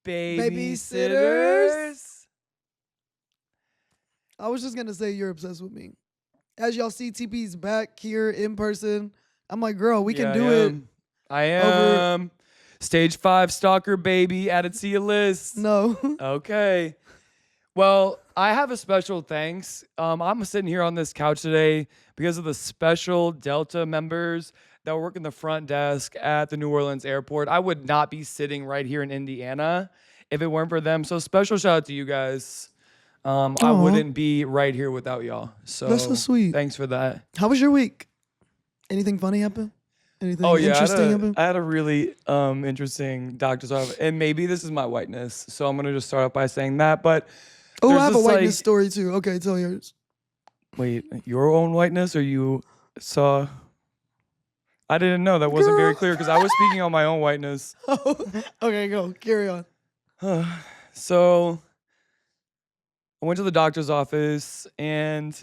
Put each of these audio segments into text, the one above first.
babysitters. I was just gonna say you're obsessed with me. As y'all see, TP's back here in person. I'm like, girl, we can do it. I am. Stage 5 stalker baby. Add it to your list. No. Okay. Well, I have a special thanks. I'm sitting here on this couch today because of the special Delta members that work in the front desk at the New Orleans airport. I would not be sitting right here in Indiana if it weren't for them. So special shout out to you guys. I wouldn't be right here without y'all. So that's so sweet. Thanks for that. How was your week? Anything funny happen? Anything interesting happen? I had a really interesting doctor's office. And maybe this is my whiteness. So I'm going to just start off by saying that. But oh, I have a whiteness story too. Okay, tell yours. Wait, your own whiteness or you saw? I didn't know. That wasn't very clear because I was speaking on my own whiteness. Oh, okay, go. Carry on. So I went to the doctor's office and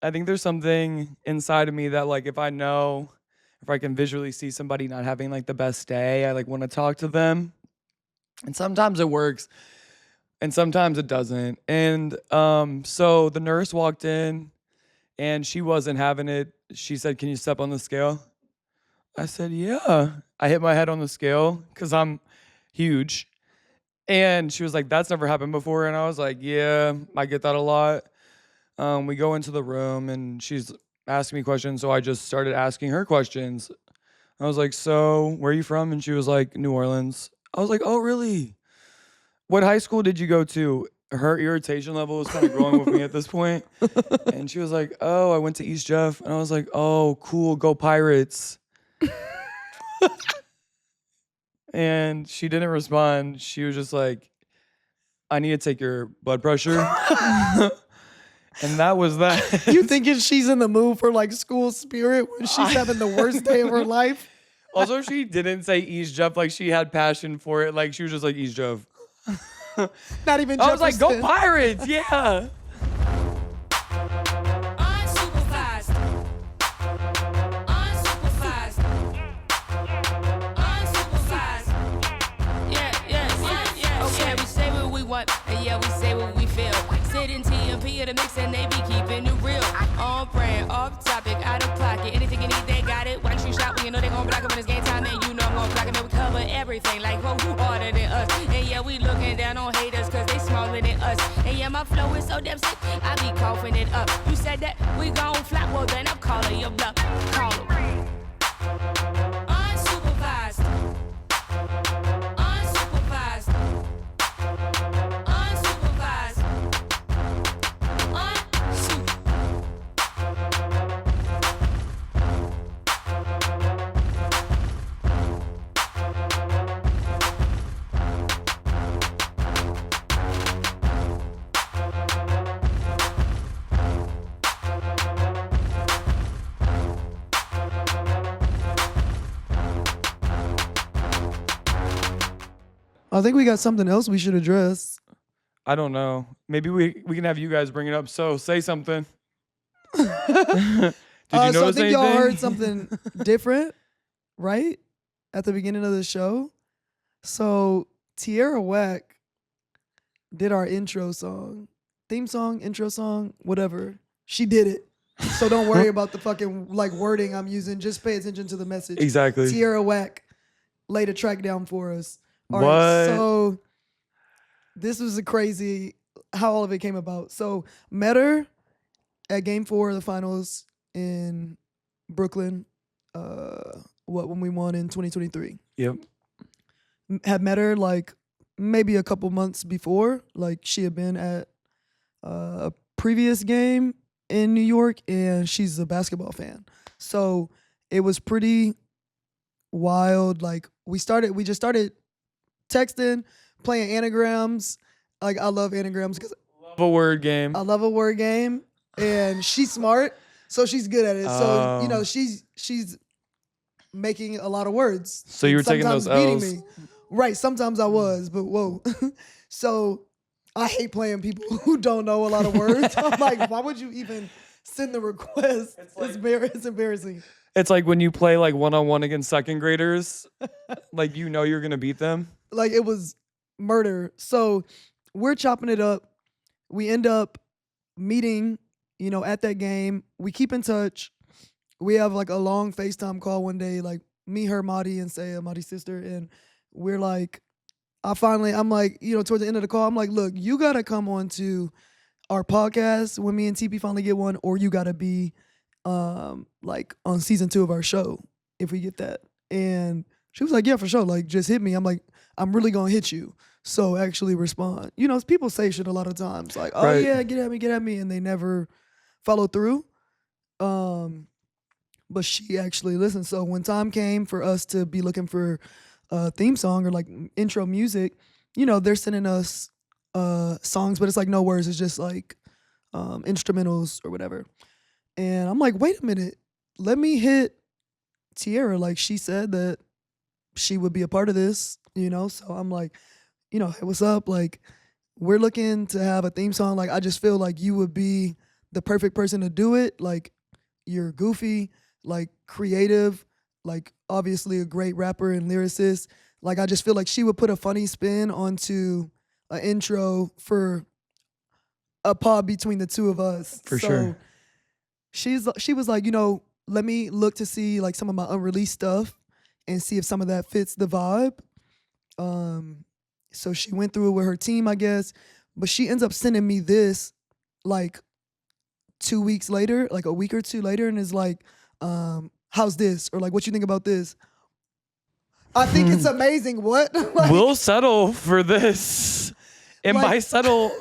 I think there's something inside of me that like if I can visually see somebody not having like the best day, I like want to talk to them. And sometimes it works and sometimes it doesn't. And so the nurse walked in and she wasn't having it. She said, "Can you step on the scale?" I said, "Yeah." I hit my head on the scale because I'm huge. And she was like, "That's never happened before." And I was like, "Yeah, I get that a lot." We go into the room and she's asking me questions. So I just started asking her questions. I was like, "So where are you from?" And she was like, "New Orleans." I was like, "Oh, really? What high school did you go to?" Her irritation level was kind of growing with me at this point. And she was like, "Oh, I went to East Jeff." And I was like, "Oh, cool. Go Pirates." And she didn't respond. She was just like, "I need to take your blood pressure." And that was that. You thinking she's in the mood for like school spirit when she's having the worst day of her life? Also, she didn't say East Jeff like she had passion for it. Like she was just like East Jeff. Not even I was like, Jefferson. "Go Pirates." Yeah. Unsupervised. Unsupervised. Unsupervised. Yeah. Okay, we say what we want, and yeah, we say what we feel. Sitting TMP in the mix, and they be keeping it real. On brand, off topic, out of pocket. Anything you need, they got it. White Street shop, when you know they gon' block it when it's game time, and you know I'm gon' block it. Man, we cover everything, like who harder than us. And yeah, we looking down on haters, cause they smaller than us. And yeah, my flow is so damn sick, I be coughing it up. You said that we gon' flop, well then I'm calling your bluff. Call 'em. Unsupervised. Unsupervised. Unsupervised. I think we got something else we should address. I don't know. Maybe we can have you guys bring it up. So say something. Did you notice so I think anything? y'all heard something different, right? At the beginning of the show. So Tierra Whack did our intro song, theme song, intro song, whatever. She did it. So don't worry about the fucking like wording I'm using. Just pay attention to the message. Exactly. Tierra Whack laid a track down for us. All What? right, so this was a crazy how all of it came about. So met her at Game 4 of the finals in Brooklyn. When we won in 2023. Yep. Had met her like maybe a couple months before. Like she had been at a previous game in New York, and she's a basketball fan. So it was pretty wild. Like we just started texting, playing anagrams. Like I love anagrams because Love a word game. I love a word game, and she's smart, so she's good at it. So you know she's making a lot of words. So you were taking those beating L's. me. Right, sometimes I was, but whoa. So I hate playing people who don't know a lot of words. I'm like, why would you even send the request? It's embarrassing. It's like when you play like one-on-one against second graders, like you know you're gonna beat them. Like it was murder. So we're chopping it up. We end up meeting, at that game. We keep in touch. We have like a long FaceTime call one day, like me, her, Madi, and Saya, Madi's sister. And we're like, I'm like, towards the end of the call, I'm like, look, you got to come on to our podcast when me and TP finally get one, or you got to be like on season 2 of our show if we get that. And she was like, yeah, for sure. Like, just hit me. I'm like, I'm really going to hit you. So actually respond. People say shit a lot of times. Like, oh, Right. yeah, get at me. And they never follow through. But she actually listened. So when time came for us to be looking for a theme song or like intro music, they're sending us songs, but it's like no words. It's just like instrumentals or whatever. And I'm like, wait a minute. Let me hit Tierra. Like, she said that she would be a part of this, So I'm like, hey, what's up? Like, we're looking to have a theme song. Like, I just feel like you would be the perfect person to do it. Like, you're goofy, like creative, like obviously a great rapper and lyricist. Like, I just feel like she would put a funny spin onto an intro for a pod between the two of us. For sure. She was like, let me look to see like some of my unreleased stuff and see if some of that fits the vibe. So she went through it with her team, I guess, but she ends up sending me this like 2 weeks later, like a week or two later, and is like, how's this? Or like, what you think about this? I think it's amazing. What? Like, We'll settle for this. And Like- by settle,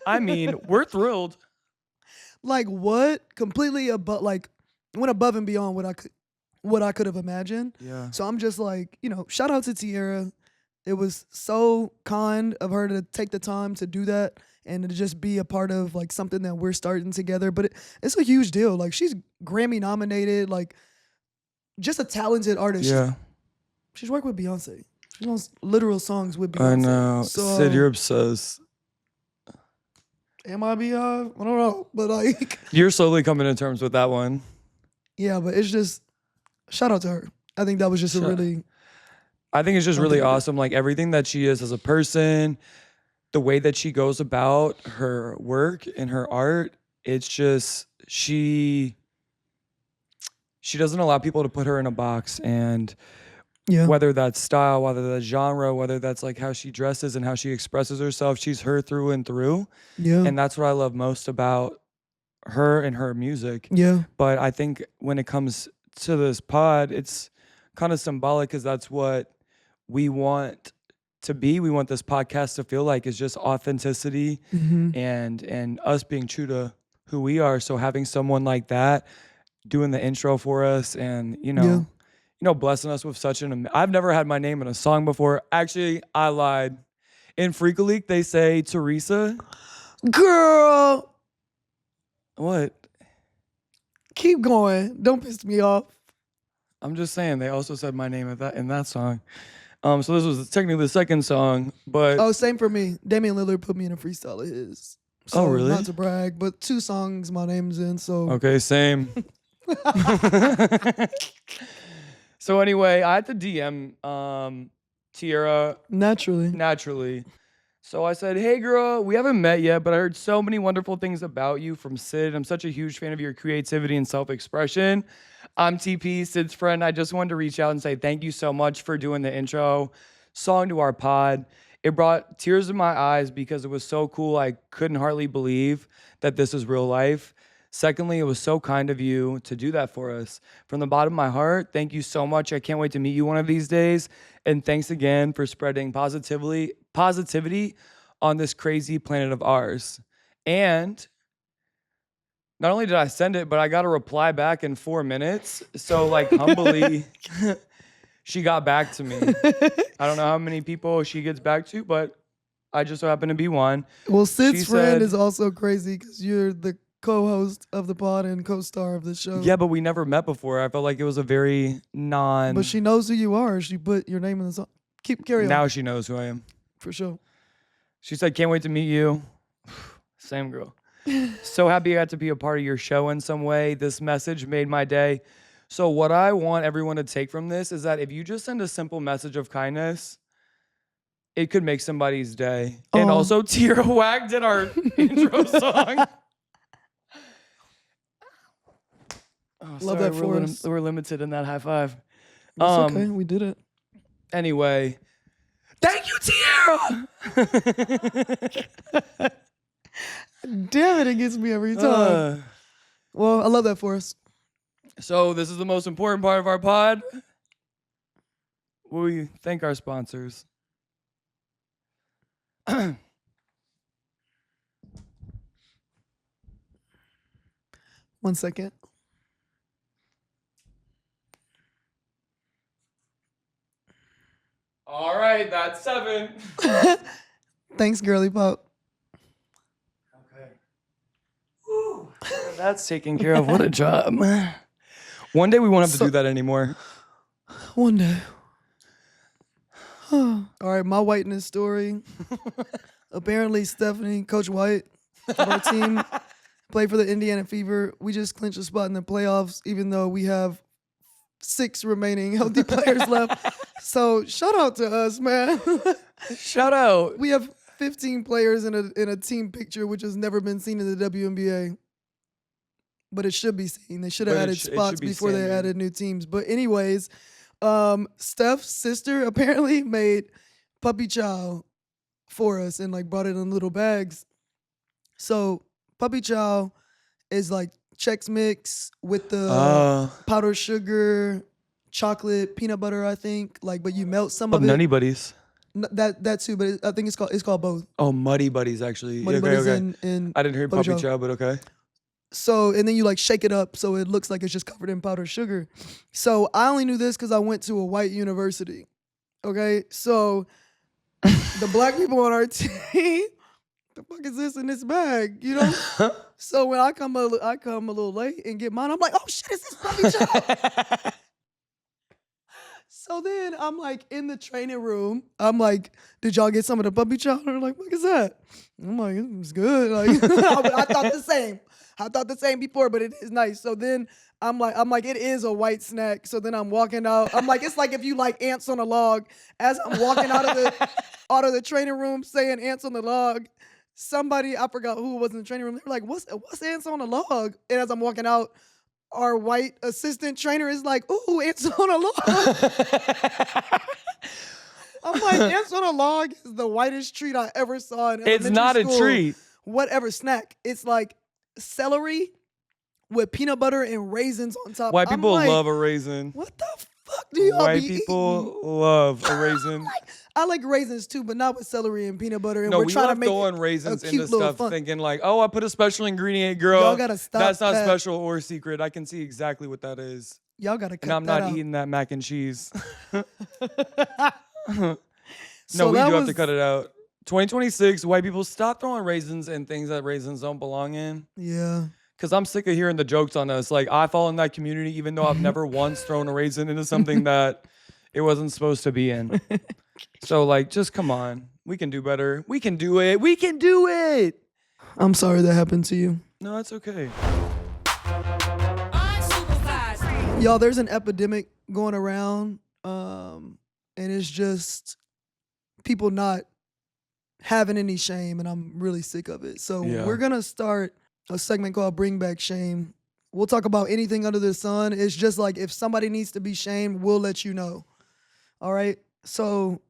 I mean, we're thrilled. like what? Completely went above and beyond what I could have imagined. Yeah. So I'm just like, shout out to Tierra. It was so kind of her to take the time to do that and to just be a part of like something that we're starting together. But it's a huge deal. Like, she's Grammy nominated, like just a talented artist. Yeah. She's worked with Beyonce. She's on literal songs with Beyonce. I know. So, Sid, you're obsessed. am I I don't know. But like, You're slowly coming to terms with that one. yeah, but it's just, shout out to her. I think that was just a really, I think it's just really awesome. Like, everything that she is as a person, the way that she goes about her work and her art, it's just, she doesn't allow people to put her in a box. And yeah. whether that's style, whether that's genre, whether that's like how she dresses and how she expresses herself, she's her through and through. Yeah. And that's what I love most about her and her music. Yeah. But I think when it comes to this pod, it's kind of symbolic because that's what we want to be. We want this podcast to feel like, is just authenticity and us being true to who we are. So having someone like that doing the intro for us and, blessing us with such I've never had my name in a song before. Actually, I lied. In Freak League, they say Teresa. Girl, What? keep going. Don't piss me off. I'm just saying, they also said my name in that song. So this was technically the second song, but Oh, same for me. Damian Lillard put me in a freestyle of his. So, Oh, really? Not to brag, but 2 songs my name's in. So okay, same. So anyway, I had to DM Tierra naturally. So I said, hey girl, we haven't met yet, but I heard so many wonderful things about you from Sid. I'm such a huge fan of your creativity and self-expression. I'm TP, Sid's friend. I just wanted to reach out and say thank you so much for doing the intro song to our pod. It brought tears in my eyes because it was so cool. I couldn't hardly believe that this is real life. Secondly, it was so kind of you to do that for us. From the bottom of my heart, thank you so much. I can't wait to meet you one of these days. And thanks again for spreading positivity on this crazy planet of ours. And not only did I send it, but I got a reply back in 4 minutes. So like humbly, she got back to me. I don't know how many people she gets back to, but I just so happen to be one. Well, Sid's She friend said- is also crazy because you're the co-host of the pod and co-star of the show. Yeah, but we never met before. I felt like it was a very But she knows who you are. She put your name in the song. Carry on. Now she knows who I am. For sure. She said, can't wait to meet you. Same girl. So happy I got to be a part of your show in some way. This message made my day. So what I want everyone to take from this is that if you just send a simple message of kindness, it could make somebody's day. And Oh. also, Tierra Whack did our intro song. Oh, Love that we're, for us. we're limited in that high five. It's okay. We did it. Anyway, thank you, Tierra. Damn it gets me every time. Well, I love that for us. So this is the most important part of our pod. We thank our sponsors. 1 second. All right, that's 7. Thanks, girly pop. Okay. Woo. That's taken care of. What a job. One day we won't have to do that anymore. One day. All right, my whiteness story. Apparently, Stephanie, Coach White of our team, played for the Indiana Fever. We just clinched a spot in the playoffs, even though we have 6 remaining healthy players left. So shout out to us, man. Shout out. We have 15 players in a team picture, which has never been seen in the WNBA. But it should be seen. They should have added spots before they added new teams. But anyways, Steph's sister apparently made puppy chow for us and like brought it in little bags. So puppy chow is like Chex Mix with the powdered sugar, chocolate, peanut butter, I think. Like, but you melt some of it. Nutty Buddies. That too, but I think it's called both. Oh, Muddy Buddies, actually. Muddy Buddies and I didn't hear puppy chow, but okay. So, and then you like shake it up so it looks like it's just covered in powdered sugar. So I only knew this because I went to a white university. Okay, so the black people on our team, the fuck is this in this bag? You know. So when I come a little late and get mine, I'm like, oh shit, is this puppy chow? So then I'm like in the training room. I'm like, did y'all get some of the puppy chow? And they're like, what is that? I'm like, it's good. Like I thought the same. I thought the same before, but it is nice. So then I'm like, it is a white snack. So then I'm walking out. I'm like, it's like if you like ants on a log. As I'm walking out of the training room saying ants on the log, somebody, I forgot who was in the training room, they were like, what's ants on a log? And as I'm walking out, our white assistant trainer is like, ooh, ants on a log. I'm like, ants on a log is the whitest treat I ever saw in elementary It's not school. a treat. Whatever snack. It's like celery with peanut butter and raisins on top. White people like, love a raisin. what the fuck do y'all White be people eating? love a raisin. I like raisins too, but not with celery and peanut butter. And No, we're we trying to love make throwing it raisins a cute into little stuff fun. thinking like, oh, I put a special ingredient, girl. Y'all gotta stop That's not that. special or secret. I can see exactly what that is. Y'all gotta cut And I'm that not out. eating that mac and cheese. So No, we that do have was- to cut it out. 2026, white people stop throwing raisins and things that raisins don't belong in. Yeah. Because I'm sick of hearing the jokes on us. Like, I fall in that community even though I've never once thrown a raisin into something that it wasn't supposed to be in. So, like, just come on. We can do better. We can do it. We can do it. I'm sorry that happened to you. No, it's okay. Unsupervised. Y'all, there's an epidemic going around, and it's just people not having any shame, and I'm really sick of it. So Yeah. we're gonna start a segment called Bring Back Shame. We'll talk about anything under the sun. It's just like if somebody needs to be shamed, we'll let you know. All right. So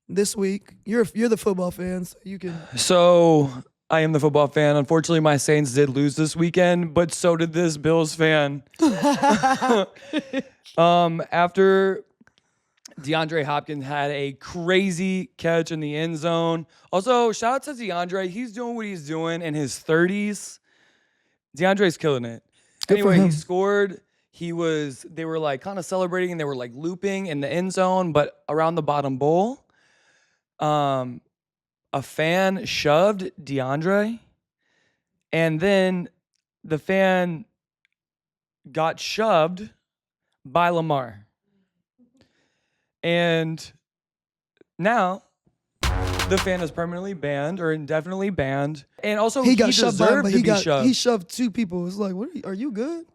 this week, you're the football fan, so you can. So, I am the football fan. Unfortunately, my Saints did lose this weekend, but so did this Bills fan. After DeAndre Hopkins had a crazy catch in the end zone. Also, shout out to DeAndre. He's doing what he's doing in his 30s. DeAndre's killing it. Good for Anyway, he him. scored. They were like kind of celebrating and they were like looping in the end zone, but around the bottom bowl, a fan shoved DeAndre, and then the fan got shoved by Lamar. And now the fan is permanently banned or indefinitely banned. And also He got shoved by him, deserved but to be shoved. he shoved 2 people. It's like, are you good?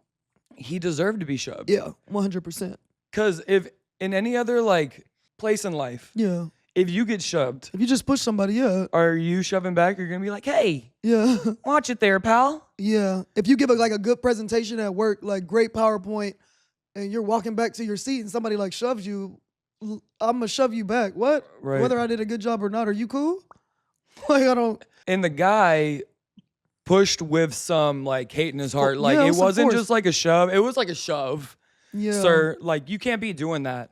He deserved to be shoved. Yeah, 100%. Because if in any other like place in life, Yeah. if you get shoved, If you just push somebody, yeah. are you shoving back? You're gonna be like, hey, Yeah. watch it there, pal. Yeah. If you give like a good presentation at work, like great PowerPoint, and you're walking back to your seat and somebody like shoves you, I'm gonna shove you back. What? Right. Whether I did a good job or not, are you cool? Like I don't. And the guy pushed with some like hate in his heart. Like yeah, it some wasn't force. just like a shove. It was like a shove. Yeah. Sir, like you can't be doing that.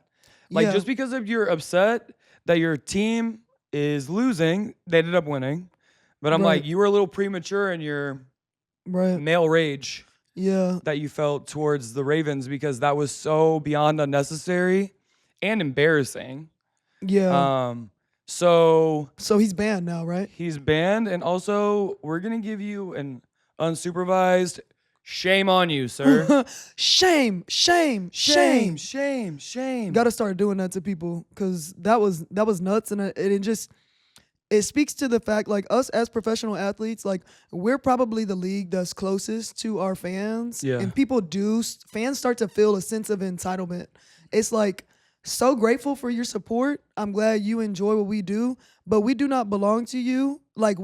Like Yeah. just because of you're upset that your team is losing, they ended up winning. But I'm Right. like, you were a little premature in your Right. male rage Yeah. that you felt towards the Ravens because that was so beyond unnecessary and embarrassing. Yeah. So So he's banned now, right? he's banned, and also we're gonna give you an unsupervised shame on you, sir. Shame. Shame. Got to start doing that to people because that was nuts, and it speaks to the fact like us as professional athletes, like we're probably the league that's closest to our fans, Yeah. and fans start to feel a sense of entitlement. It's like so grateful for your support. I'm glad you enjoy what we do, but we do not belong to you. Like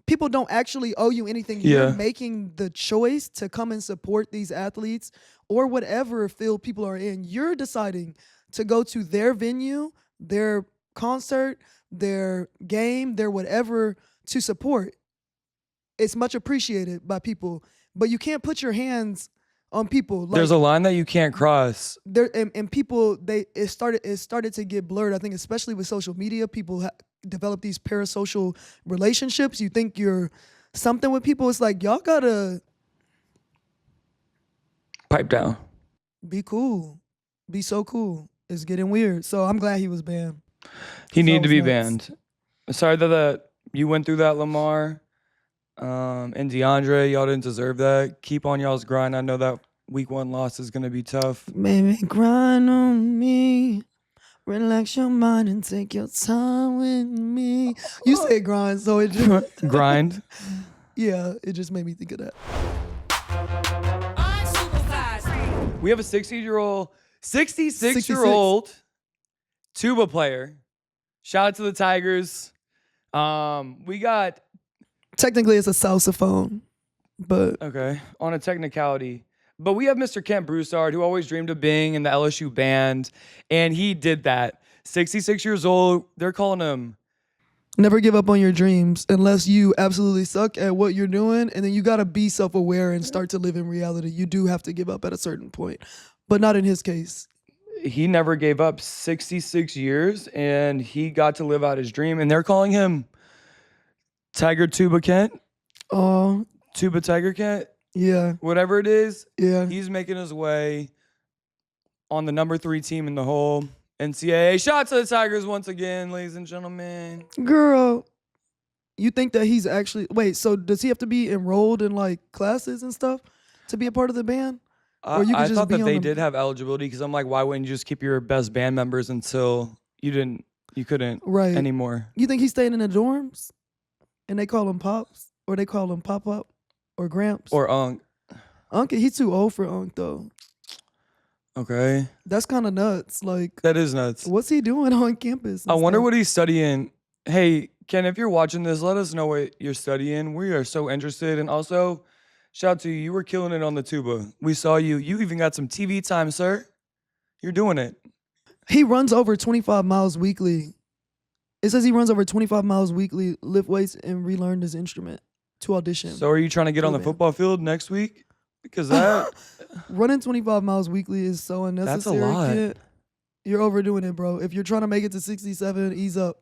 people don't actually owe you anything. You're Yeah. making the choice to come and support these athletes or whatever field people are in. You're deciding to go to their venue, their concert, their game, their whatever to support. It's much appreciated by people, but you can't put your hands on people. Like, There's a line that you can't cross. there and people it started to get blurred. I think especially with social media, people develop these parasocial relationships. You think you're something with people. It's like y'all gotta Pipe down. be cool, be so cool. It's getting weird. So I'm glad he was banned. He That needed to was be nuts. banned. Sorry that you went through that, Lamar. And DeAndre, y'all didn't deserve that. Keep on y'all's grind. I know that week 1 loss is gonna be tough. Baby, grind on me. Relax your mind and take your time with me. You say grind, so it just Grind. yeah, it just made me think of that. Unsupervised. We have a 66-year-old tuba player. Shout out to the Tigers. We got Technically, it's a saxophone, but okay on a technicality, but we have Mr. Kent Broussard, who always dreamed of being in the LSU band, and he did that. 66 years old. They're calling him. never give up on your dreams unless you absolutely suck at what you're doing, and then you gotta be self-aware and start to live in reality. You do have to give up at a certain point, but not in his case. He never gave up. 66 years, and he got to live out his dream. And they're calling him Tiger Tuba Kent, Oh, Tuba Tiger Kent, yeah, whatever it is. yeah. He's making his way on the number 3 team in the whole NCAA. Shout out to the Tigers once again, ladies and gentlemen. Girl, you think that he's actually wait? So does he have to be enrolled in like classes and stuff to be a part of the band? Or you could I just thought be that on they the- did have eligibility because I'm like, why wouldn't you just keep your best band members until you couldn't Right. anymore? You think he's staying in the dorms, and they call him Pops, or they call him Pop Up, or Gramps, Or Unk. Unc? He's too old for Unc though. Okay. That's kind of nuts. Like, That is nuts. what's he doing on campus? and I wonder stuff? what he's studying. Hey, Ken, if you're watching this, let us know what you're studying. We are so interested. And also, shout out to you. You were killing it on the tuba. We saw you. You even got some TV time, sir. You're doing it. He runs over 25 miles weekly. It says he runs over 25 miles weekly, lift weights, and relearned his instrument to audition. So are you trying to get on the Cool, man. football field next week? Because that Running 25 miles weekly is so unnecessary. lot. Kid. You're overdoing it, bro. If you're trying to make it to 67, ease up.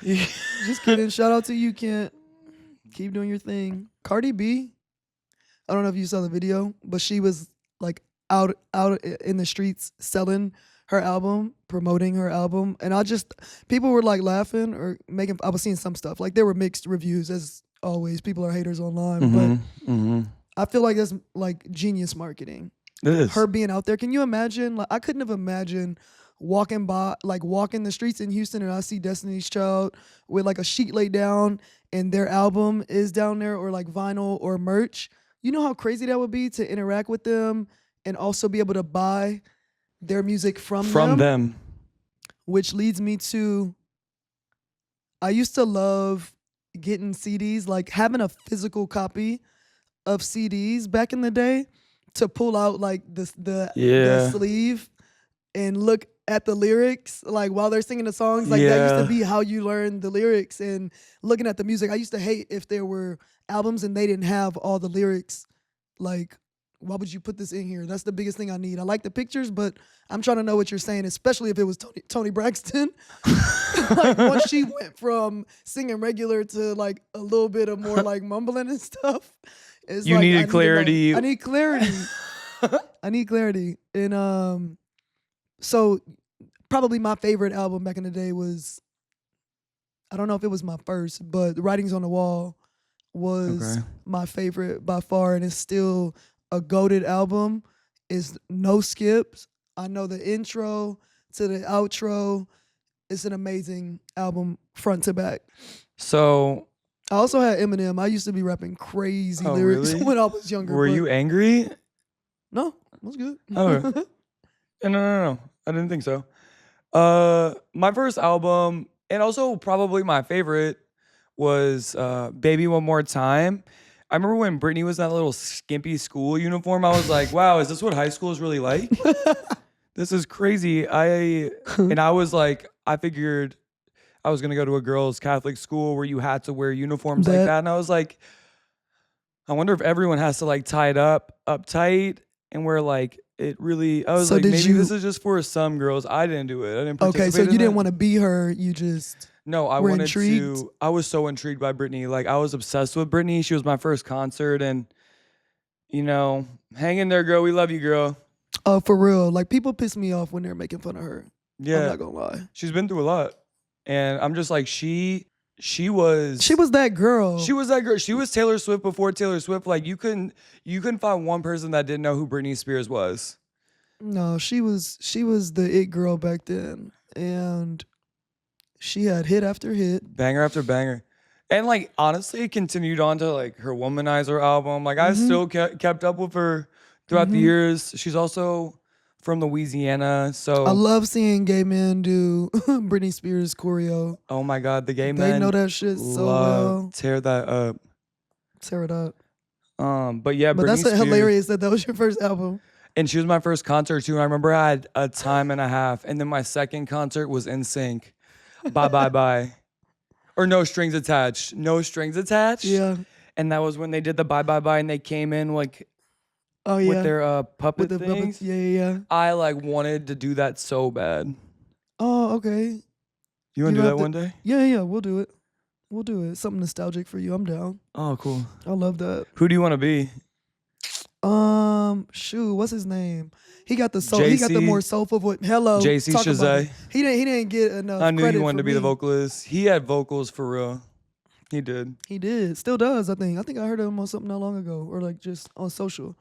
Just kidding. Shout out to you, Kent. Keep doing your thing. Cardi B, I don't know if you saw the video, but she was like out in the streets selling her album, promoting her album, and people were like laughing or making. I was seeing some stuff like there were mixed reviews as always. People are haters online, but I feel like that's like genius marketing. It is. Her being out there. Can you imagine? Like, I couldn't have imagined walking the streets in Houston and I see Destiny's Child with like a sheet laid down and their album is down there or like vinyl or merch. You know how crazy that would be to interact with them and also be able to buy their music from them? them. which leads me to, I used to love getting CDs, like having a physical copy of CDs back in the day to pull out like the sleeve and look at the lyrics, like while they're singing the songs. Like that used to be how you learn the lyrics and looking at the music. I used to hate if there were albums and they didn't have all the lyrics. Like, why would you put this in here? That's the biggest thing I need. I like the pictures, but I'm trying to know what you're saying, especially if it was Toni Braxton. Like once she went from singing regular to like a little bit of more like mumbling and stuff. It's you like, needed clarity. I need clarity. I need clarity. And so probably my favorite album back in the day was, I don't know if it was my first, but Writings on the Wall was my favorite by far, and it's still a goated album. It's no skips. I know the intro to the outro. It's an amazing album front to back. So I also had Eminem. I used to be rapping crazy lyrics when I was younger. Were you angry? No, it was good. Oh. No. I didn't think so. My first album, and also probably my favorite, was Baby One More Time. I remember when Britney was in that little skimpy school uniform, I was like, wow, is this what high school is really like? This is crazy. I was like, I figured I was gonna go to a girls' Catholic school where you had to wear uniforms like that. And I was like, I wonder if everyone has to like tie it up tight and wear like it really. I was like, maybe this is just for some girls. I didn't do it. I didn't participate. Okay, so you didn't want to be her. You just I were wanted intrigued? to. I was so intrigued by Britney. Like I was obsessed with Britney. She was my first concert, and hang in there, girl. We love you, girl. Oh, for real. Like people piss me off when they're making fun of her. Yeah, I'm not gonna lie. She's been through a lot, and I'm just like she was that girl. She was that girl. She was Taylor Swift before Taylor Swift. Like you couldn't find one person that didn't know who Britney Spears was. No, she was the it girl back then, and she had hit after hit, banger after banger, and like honestly, it continued on to like her Womanizer album. Like I still kept up with her throughout the years. She's also from Louisiana, so I love seeing gay men do Britney Spears choreo. Oh my God, the gay men, they know that shit so well. Tear that up. Tear it up. But yeah, but Britney that's Spears, hilarious that was your first album. And she was my first concert too. And I remember I had a time and a half, and then my second concert was NSYNC. Bye Bye Bye, or No Strings Attached. No Strings Attached. Yeah. And that was when they did the Bye Bye Bye, and they came in like. Oh yeah. With their puppet with the things. Puppets. Yeah. I like wanted to do that so bad. Oh, okay. You want to do that one day? Yeah, we'll do it. We'll do it. Something nostalgic for you. I'm down. Oh, cool. I love that. Who do you want to be? What's his name? He got the soul. He got the more soulful voice. Hello. JC Chazé. He didn't get enough. I knew credit you wanted for to be me. the vocalist. He had vocals for real. He did. He did. Still does, I think. I think I heard him on something not long ago, or like just on social.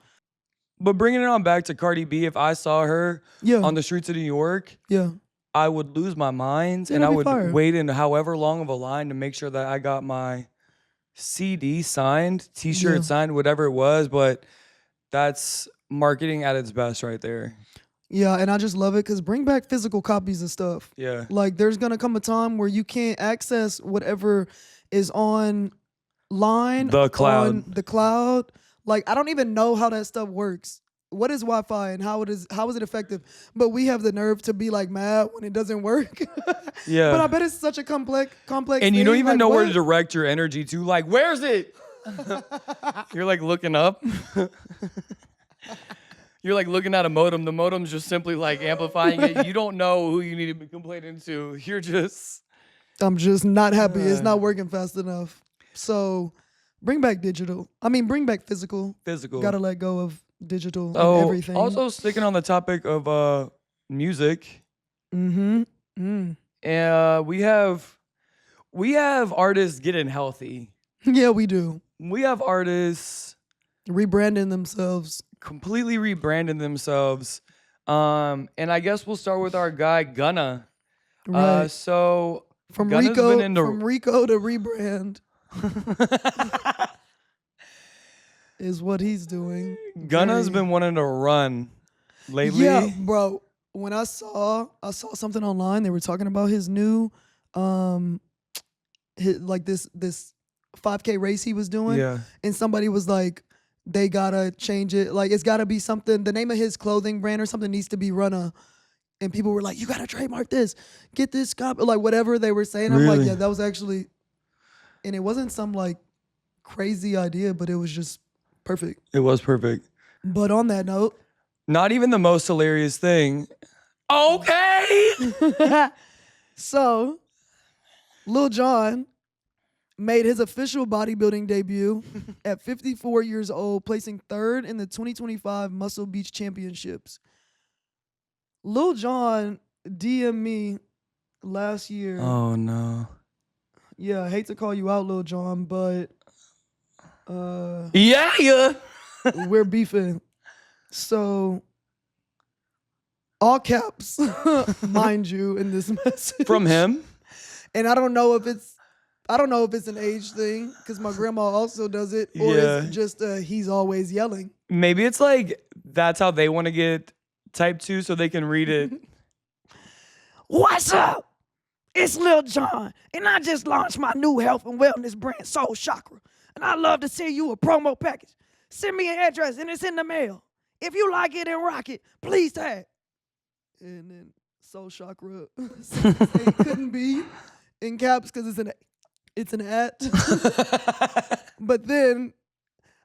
But bringing it on back to Cardi B, if I saw her on the streets of New York, I would lose my mind, and I would wait in however long of a line to make sure that I got my CD signed, T-shirt signed, whatever it was. But that's marketing at its best right there. Yeah, and I just love it because bring back physical copies of stuff. Yeah. Like there's going to come a time where you can't access whatever is online. The cloud. On the cloud. Like, I don't even know how that stuff works. What is Wi-Fi and how is it effective? But we have the nerve to be like mad when it doesn't work. Yeah. But I bet it's such a complex and thing. You don't even like, know what? where to direct your energy to. Like, where's it? You're like looking up. You're like looking at a modem. The modem's just simply like amplifying it. You don't know who you need to be complaining to. You're just... I'm just not happy. It's not working fast enough. So... bring back digital. I mean, bring back physical. Physical. Gotta let go of digital and everything. Also, sticking on the topic of music. We have artists getting healthy. Yeah, we do. We have artists rebranding themselves. Completely rebranding themselves. And I guess we'll start with our guy Gunna. Right. So from Gunna's Rico been Rico to rebrand. Is what he's doing. Gunna's been wanting to run lately. Yeah, bro. when I saw something online, they were talking about his new this 5K race he was doing. Yeah. And somebody was like, they gotta change it. Like, it's gotta be something, the name of his clothing brand or something needs to be Runna. And people were like, you gotta trademark this, get this copy, like whatever they were saying. I'm Really? like, yeah, that was actually, and it wasn't some like crazy idea, but it was just perfect. It was perfect. But on that note, Not even the most hilarious thing. Okay. so Lil Jon made his official bodybuilding debut at 54 years old, placing third in the 2025 Muscle Beach Championships. Lil Jon DM'd me last year. Oh no. Yeah, I hate to call you out, Lil Jon, but Yeah. we're beefing. So, all caps, mind you, in this message. From him? And I don't know if it's an age thing, because my grandma also does it, or Yeah. it's just he's always yelling. Maybe it's like that's how they want to get type 2 so they can read it. What's up? It's Lil Jon, and I just launched my new health and wellness brand, Soul Chakra. And I'd love to send you a promo package. Send me an address, and it's in the mail. If you like it and rock it, please tag. And then Soul Chakra it couldn't be in caps because it's an at. But then,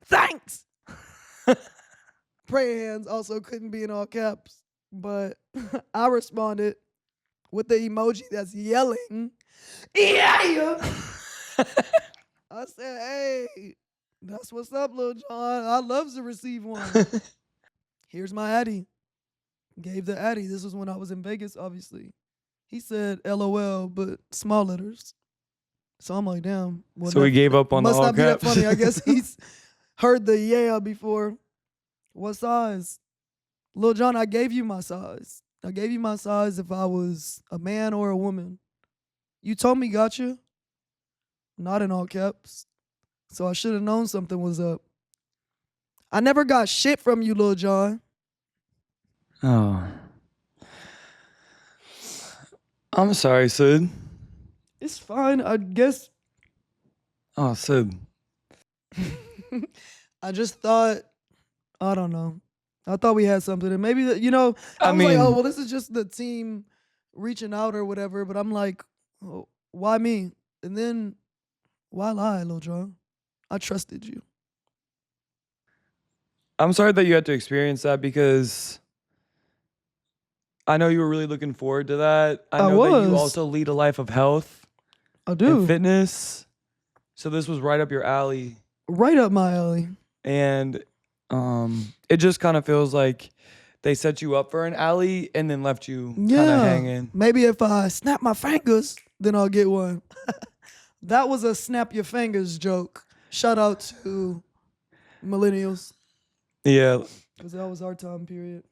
Thanks. prayer hands also couldn't be in all caps. But I responded with the emoji that's yelling. Yeah. I said, hey, that's what's up, Lil Jon. I love to receive one. Here's my Addy. Gave the Addy. This was when I was in Vegas, obviously. He said LOL, but small letters. So I'm like, damn. Well, So he gave up on the must all not be that caps. funny. I guess he's heard the yeah before. What size? Lil Jon, I gave you my size. I gave you my size if I was a man or a woman. You told me gotcha. Not in all caps. So I should have known something was up. I never got shit from you, Lil Jon. Oh. I'm sorry, Sid. It's fine, I guess. Oh, Sid. I just thought, I don't know. I thought we had something. And maybe, I was like, mean- oh, well, this is just the team reaching out or whatever. But I'm like, oh, why me? And then, why lie, Lil Jon? I trusted you. I'm sorry that you had to experience that because I know you were really looking forward to that. I know that you was. also lead a life of health I do. and fitness. So this was right up your alley. Right up my alley. And it just kind of feels like they set you up for an alley and then left you kind of Yeah. hanging. Maybe if I snap my fingers, then I'll get one. That was a snap your fingers joke. Shout out to millennials, Yeah, because that was our time period.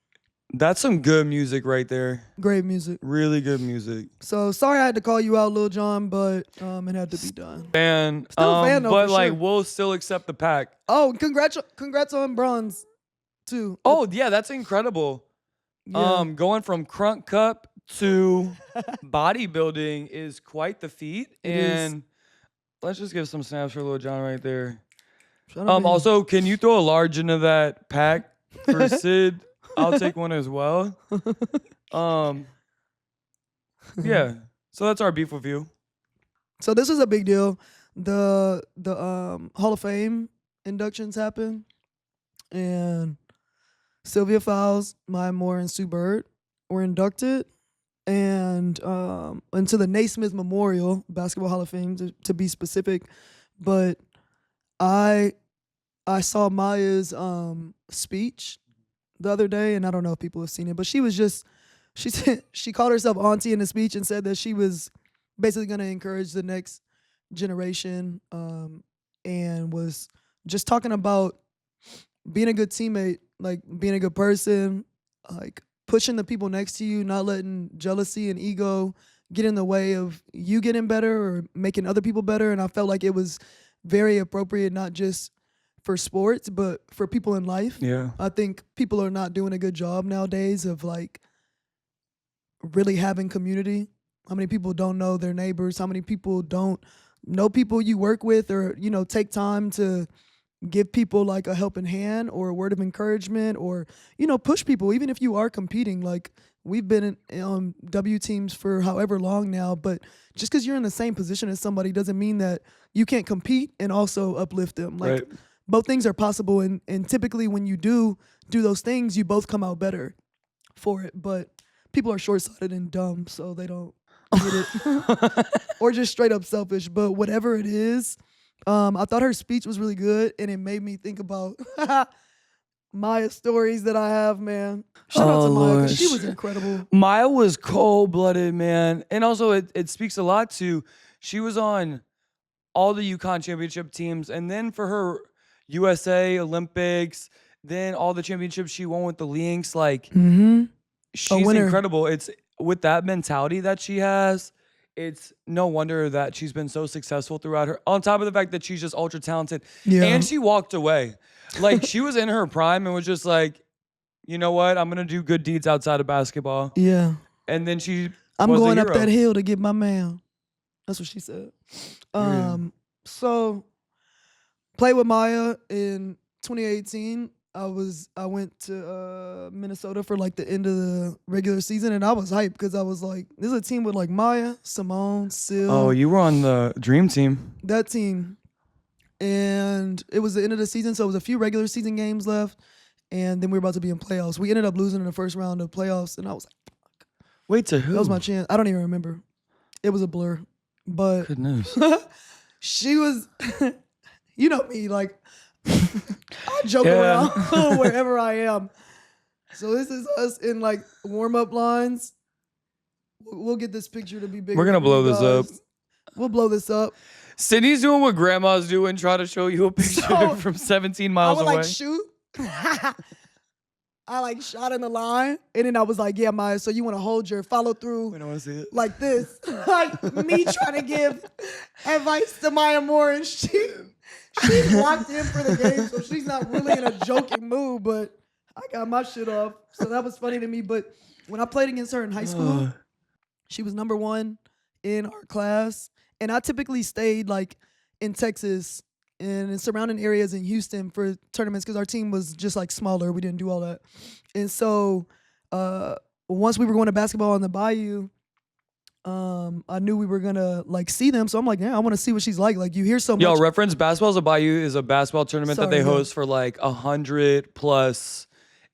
that's some good music right there. Great music. Really good music. So sorry I had to call you out, Lil Jon, but it had to be done. Fan. Still a fan though, but for like sure. we'll still accept the pack. Oh, congrats on bronze too. Oh yeah, that's incredible. Yeah. Going from Crunk Cup to bodybuilding is quite the feat. It is. And let's just give some snaps for Lil Jon right there. Shout out to him. Also, can you throw a large into that pack for Sid? I'll take one as well. Yeah. So that's our beef with you. So this is a big deal. The Hall of Fame inductions happened, and Sylvia Fowles, Maya Moore, and Sue Bird were inducted, and into the Naismith Memorial Basketball Hall of Fame to be specific. But I saw Maya's speech the other day, and I don't know if people have seen it, but she said she called herself auntie in the speech and said that she was basically going to encourage the next generation, and was just talking about being a good teammate, like being a good person, like pushing the people next to you, not letting jealousy and ego get in the way of you getting better or making other people better. And I felt like it was very appropriate, not just for sports, but for people in life. Yeah. I think people are not doing a good job nowadays of like really having community. How many people don't know their neighbors? How many people don't know people you work with, or, you know, take time to give people like a helping hand or a word of encouragement, or, you know, push people, even if you are competing. Like, we've been in W teams for however long now, but just because you're in the same position as somebody doesn't mean that you can't compete and also uplift them. Like, Right. both things are possible, and typically when you do those things, you both come out better for it. But people are short-sighted and dumb, so they don't get it. Or just straight up selfish. But whatever it is, I thought her speech was really good, and it made me think about Maya's stories that I have, man. Shout out to Maya, because she was incredible. Maya was cold-blooded, man. And also, it speaks a lot to, she was on all the UConn championship teams, and then for her USA, Olympics, then all the championships she won with the Lynx. Like, she's winner. incredible. It's with that mentality that she has, it's no wonder that she's been so successful throughout her, on top of the fact that she's just ultra talented. Yeah. And she walked away. Like, she was in her prime and was just like, you know what? I'm going to do good deeds outside of basketball. Yeah. And then I'm was a going up hero. that hill to get my man. That's what she said. So played with Maya in 2018. I went to Minnesota for like the end of the regular season, and I was hyped because I was like, this is a team with like Maya, Simone, Sil. Oh, you were on the dream team. That team. And it was the end of the season, so it was a few regular season games left, and then we were about to be in playoffs. We ended up losing in the first round of playoffs, and I was like, Wait, to who? that was my chance. I don't even remember. It was a blur. But Good news. she was, you know me, like, I joke Yeah. around wherever I am. So this is us in like warm-up lines. We'll get this picture to be bigger. We're gonna for blow you this up. guys. We'll blow this up. Sydney's doing what grandmas do and try to show you a picture So, from 17 I miles would away. like shoot. I like shot in the line, and then I was like, yeah, Maya, so you want to hold your follow through I don't want to see it. like this. Like me trying to give advice to Maya Moore, and she's locked in for the game, so she's not really in a joking mood, but I got my shit off. So that was funny to me. But when I played against her in high school, she was number 1 in our class. And I typically stayed like in Texas and in surrounding areas in Houston for tournaments because our team was just like smaller. We didn't do all that. And so once we were going to basketball on the Bayou, I knew we were gonna like see them. So I'm like, yeah, I want to see what she's like. Like, you hear so much. Yo, reference Basketball's a Bayou is a basketball tournament that Sorry, they yeah. host for like 100 plus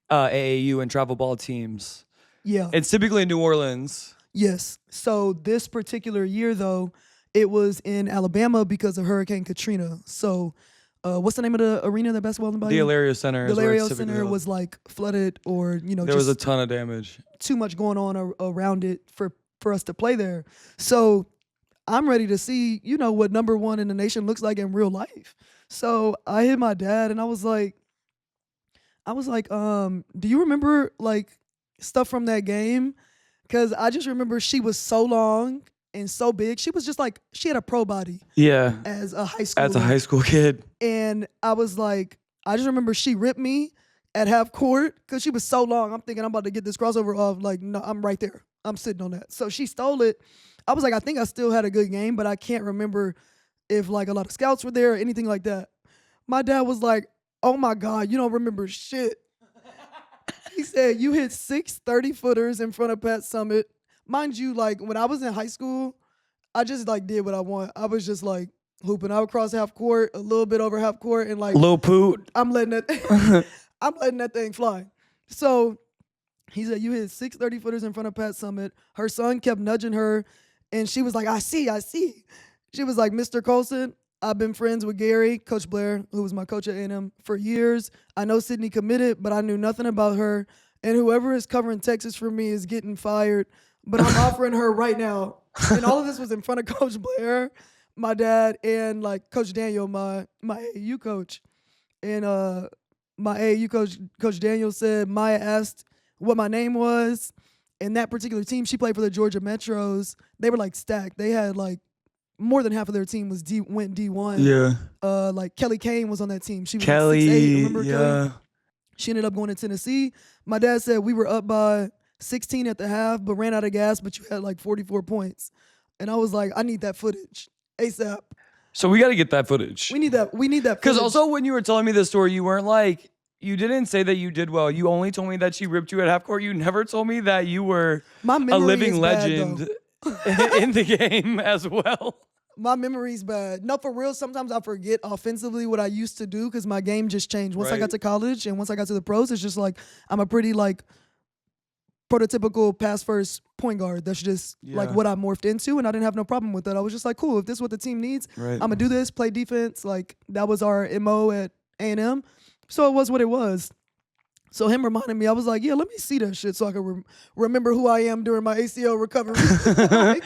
AAU and travel ball teams. Yeah. It's typically in New Orleans. Yes. So this particular year, though, it was in Alabama because of Hurricane Katrina. So what's the name of the arena that basketball in the Bayou? The Hilario Center. The is where it's Hilario typically Center held. was like flooded, or, you know, There just was a ton of damage. too much going on around it for us to play there. So I'm ready to see, you know, what number 1 in the nation looks like in real life. So I hit my dad and I was like, do you remember like stuff from that game? Because I just remember she was so long and so big. She was just like, she had a pro body Yeah. as a high schooler. As a high school kid. And I was like, I just remember she ripped me at half court because she was so long. I'm thinking I'm about to get this crossover off. Like, no, I'm right there. I'm sitting on that. So she stole it. I was like, I think I still had a good game, but I can't remember if like a lot of scouts were there or anything like that. My dad was like, oh my God, you don't remember shit. He said, you hit 6 30-footers in front of Pat Summitt. Mind you, like when I was in high school, I just like did what I want. I was just like hooping. I would cross half court, a little bit over half court, and like Lil Poot. I'm letting that thing fly. So he said, you hit 6 30-footers in front of Pat Summitt. Her son kept nudging her, and she was like, I see. She was like, Mr. Colson, I've been friends with Gary, Coach Blair, who was my coach at A&M, for years. I know Sydney committed, but I knew nothing about her. And whoever is covering Texas for me is getting fired. But I'm offering her right now. And all of this was in front of Coach Blair, my dad, and like Coach Daniel, my AAU coach. And my AAU coach, Coach Daniel, said Maya asked what my name was. And that particular team, she played for the Georgia Metros. They were like stacked. They had like more than half of their team went D1. Yeah. Like Kelly Kane was on that team. She was Kelly. like 6'8", remember yeah. Kelly? She ended up going to Tennessee. My dad said we were up by 16 at the half, but ran out of gas, but you had like 44 points. And I was like, I need that footage ASAP. So we got to get that footage. We need that Because footage. also when you were telling me this story, you weren't like, you didn't say that you did well. You only told me that she ripped you at half court. You never told me that you were My a memory living is bad, legend though. in the game as well. My memory's bad. No, for real, sometimes I forget offensively what I used to do because my game just changed. Once I got Right. to college and once I got to the pros, it's just like I'm a pretty like prototypical pass first point guard. That's just like Yeah. what I morphed into, and I didn't have no problem with that. I was just like, cool, if this is what the team needs, Right. I'm gonna do this, play defense. Like that was our MO at A&M. So it was what it was. So him reminding me, I was like, yeah, let me see that shit so I can remember who I am during my ACL recovery. Like,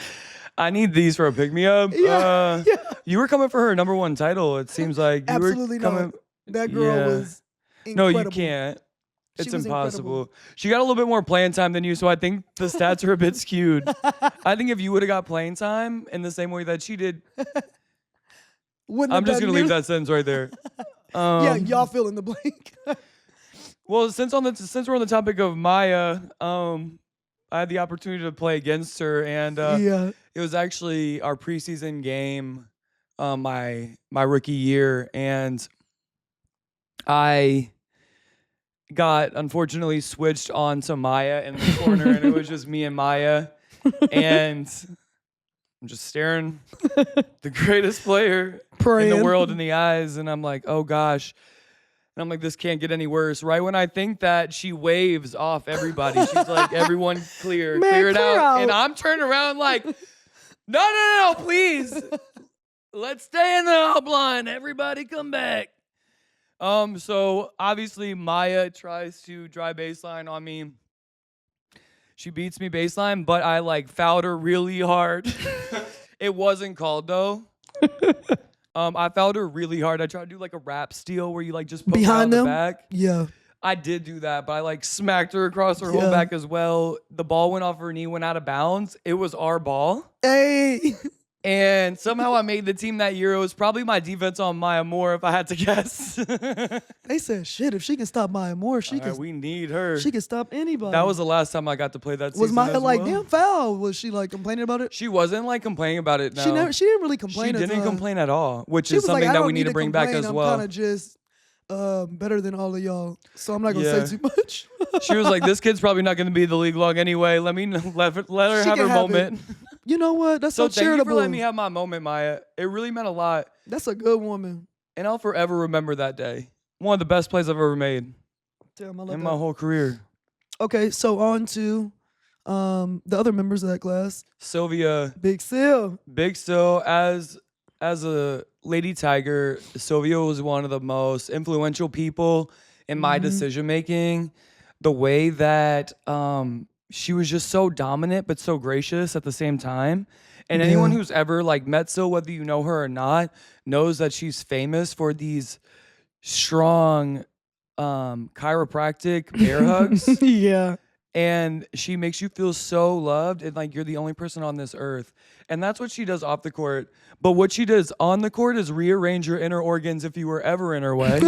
I need these for a pick-me-up. Yeah, yeah. You were coming for her #1 title. It seems like you Absolutely were coming. not. That girl Yeah. was No, incredible. you can't. She It's was impossible. incredible. She got a little bit more playing time than you, so I think the stats are a bit skewed. I think if you would have got playing time in the same way that she did, Wouldn't I'm have just done gonna leave nearly- that sentence right there. Yeah, y'all fill in the blank. Well, since we're on the topic of Maya, I had the opportunity to play against her, and Yeah. it was actually our preseason game, my rookie year, and I got unfortunately switched on to Maya in the corner, and it was just me and Maya, and I'm just staring the greatest player in Praying. the world in the eyes, and I'm like, oh gosh. And I'm like, this can't get any worse. Right when I think that, she waves off everybody. She's like, everyone clear, Man, clear it clear out. And I'm turning around like, no, please. Let's stay in the HOTLINE. Everybody come back. So obviously Maya tries to drive baseline on me. She beats me baseline, but I like fouled her really hard. It wasn't called though. I fouled her really hard. I tried to do like a rap steal where you like just poke her out Behind the them? back. Yeah. I did do that, but I like smacked her across her whole Yeah. back as well. The ball went off her knee, went out of bounds. It was our ball. Hey. And somehow I made the team that year. It was probably my defense on Maya Moore, if I had to guess. They said, shit, if she can stop Maya Moore, she can we need her. she can stop anybody. That was the last time I got to play that season. Was Maya as like, well. damn foul? Was she like complaining about it? She wasn't like complaining about it. No. She didn't really complain. She didn't complain at all, which She is was like, something I that don't we need to bring back complain. as I'm well. kind of just better than all of y'all, so I'm not gonna Yeah. say too much. She was like, "This kid's probably not going to be in the league long anyway. Let me let her She have can her have moment." You know what? That's So so thank you charitable. for letting me have my moment, Maya. It really meant a lot, That's a good woman. and I'll forever remember that day. One of the best plays I've ever made Damn, I love in that. my whole career. Okay, so on to the other members of that class. Sylvia, Big Sil. Big Still, as a Lady Tiger, Sylvia was one of the most influential people in my decision making. The way that she was just so dominant but so gracious at the same time. And anyone Yeah. who's ever like met Sil, whether you know her or not, knows that she's famous for these strong chiropractic bear hugs. Yeah. And she makes you feel so loved and like you're the only person on this earth. And that's what she does off the court. But what she does on the court is rearrange your inner organs if you were ever in her way.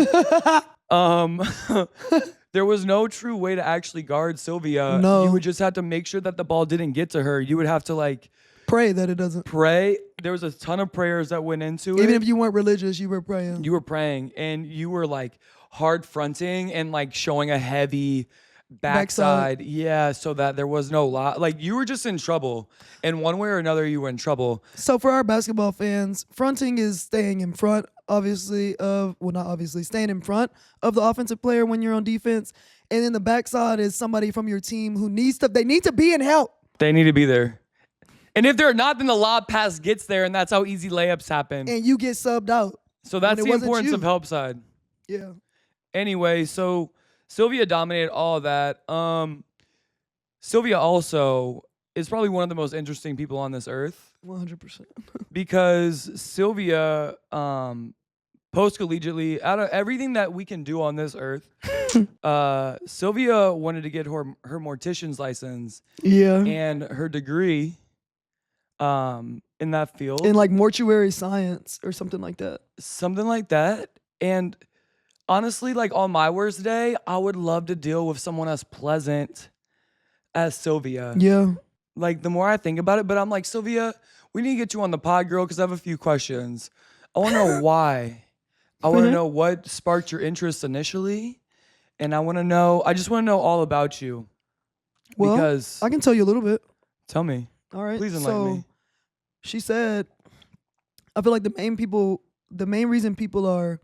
There was no true way to actually guard Sylvia. No. You would just have to make sure that the ball didn't get to her. You would have to like Pray that it doesn't. pray. There was a ton of prayers that went into it. Even if you weren't religious, you were praying. You were praying and you were like hard fronting and like showing a heavy backside. Yeah, so that there was no lot. Like you were just in trouble. And one way or another, you were in trouble. So for our basketball fans, fronting is staying in front, obviously, not obviously, staying in front of the offensive player when you're on defense. And then the backside is somebody from your team who they need to be in help. They need to be there. And if they're not, then the lob pass gets there, and that's how easy layups happen. And you get subbed out. So that's when it the wasn't importance you. of help side. Yeah. Anyway, so Sylvia dominated all of that. Sylvia also is probably one of the most interesting people on this earth 100%. because Sylvia, post-collegiately, out of everything that we can do on this earth, Sylvia wanted to get her mortician's license Yeah. and her degree in that field. In like mortuary science or something like that. Something like that. And honestly, like on my worst day, I would love to deal with someone as pleasant as Sylvia. Yeah. Like, the more I think about it, but I'm like, Sylvia, we need to get you on the pod, girl, because I have a few questions. I want to know why. I want to know what sparked your interest initially. And I just want to know all about you. Well, Because, I can tell you a little bit. tell me. All right. Please enlighten me. She said, I feel like the main reason people are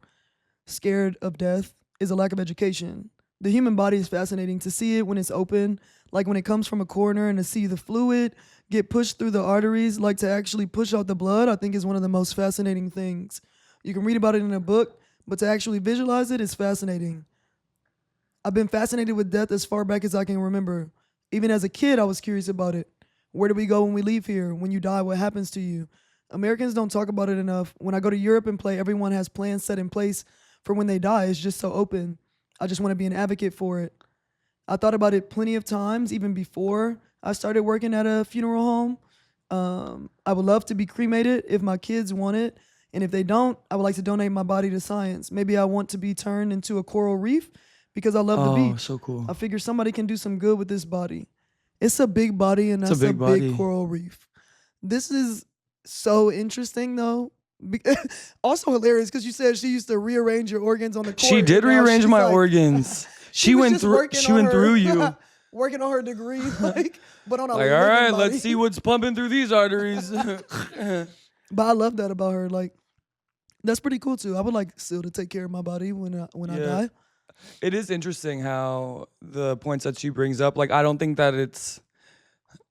scared of death is a lack of education. The human body is fascinating to see it when it's open, like when it comes from a corner, and to see the fluid get pushed through the arteries, like to actually push out the blood, I think is one of the most fascinating things. You can read about it in a book, but to actually visualize it is fascinating. I've been fascinated with death as far back as I can remember. Even as a kid, I was curious about it. Where do we go when we leave here? When you die, what happens to you? Americans don't talk about it enough. When I go to Europe and play, everyone has plans set in place for when they die. It's just so open. I just want to be an advocate for it. I thought about it plenty of times, even before I started working at a funeral home. I would love to be cremated if my kids want it. And if they don't, I would like to donate my body to science. Maybe I want to be turned into a coral reef because I love the beach. Oh, so cool. I figure somebody can do some good with this body. It's a big body, and that's a big coral reef. This is so interesting, though. Also hilarious because you said she used to rearrange your organs on the court. She did rearrange my organs. She went through you. Working on her degree, but on a like, all right, let's see what's pumping through these arteries. But I love that about her. Like, that's pretty cool too. I would like still to take care of my body when I die. It is interesting how the points that she brings up, like, I don't think that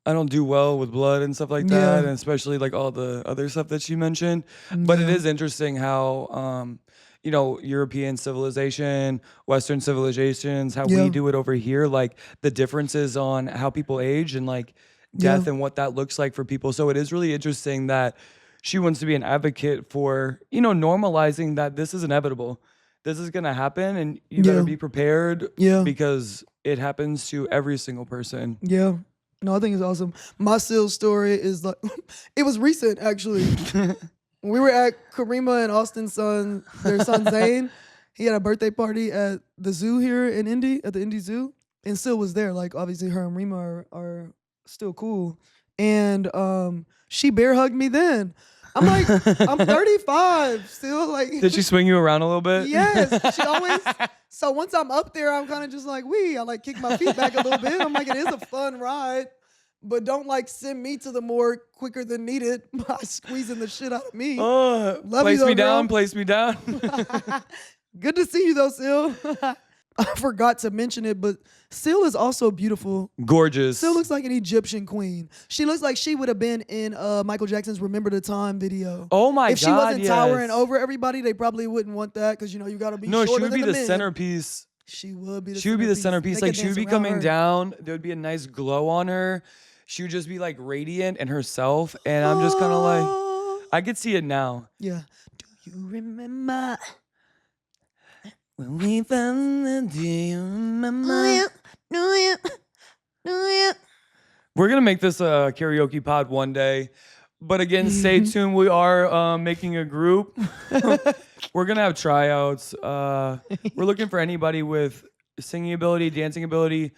I don't do well with blood and stuff like that, and especially like all the other stuff that she mentioned. But it is interesting how, European civilization, Western civilizations, how we do it over here, like the differences on how people age and like death and what that looks like for people. So it is really interesting that she wants to be an advocate for, normalizing that this is inevitable. This is going to happen and you better be prepared because it happens to every single person. Yeah. No, I think it's awesome. My Sil story is like, it was recent actually. We were at Karima and Austin's their son Zane. He had a birthday party at the zoo here in Indy, at the Indy Zoo. And Sil was there. Like, obviously her and Rima are still cool. And she bear hugged me then. I'm like, I'm 35 still. Like, did she swing you around a little bit? Yes. She always. So once I'm up there, I'm kind of just like, I like kick my feet back a little bit. I'm like, it is a fun ride, but don't like send me to the morgue quicker than needed by squeezing the shit out of me. Love place you though, me down, place me down. Good to see you though, Sil. I forgot to mention it, but Sil is also beautiful. Gorgeous. Sil looks like an Egyptian queen. She looks like she would have been in Michael Jackson's Remember the Time video. Oh my God, if she wasn't towering over everybody, they probably wouldn't want that because, you got to be shorter she would be than the centerpiece. She would be the centerpiece. She would be the centerpiece. Like, she would be coming down. There would be a nice glow on her. She would just be like radiant and herself. And I'm just kind of like, I could see it now. Yeah. Do you remember? When we found the day, remember? We're going to make this a karaoke pod one day. But again, stay tuned. We are making a group. We're going to have tryouts. We're looking for anybody with singing ability, dancing ability.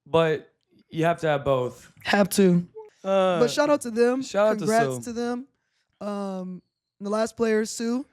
But you have to have both. Have to. But shout out to them. Congrats to them. The last player, Sue.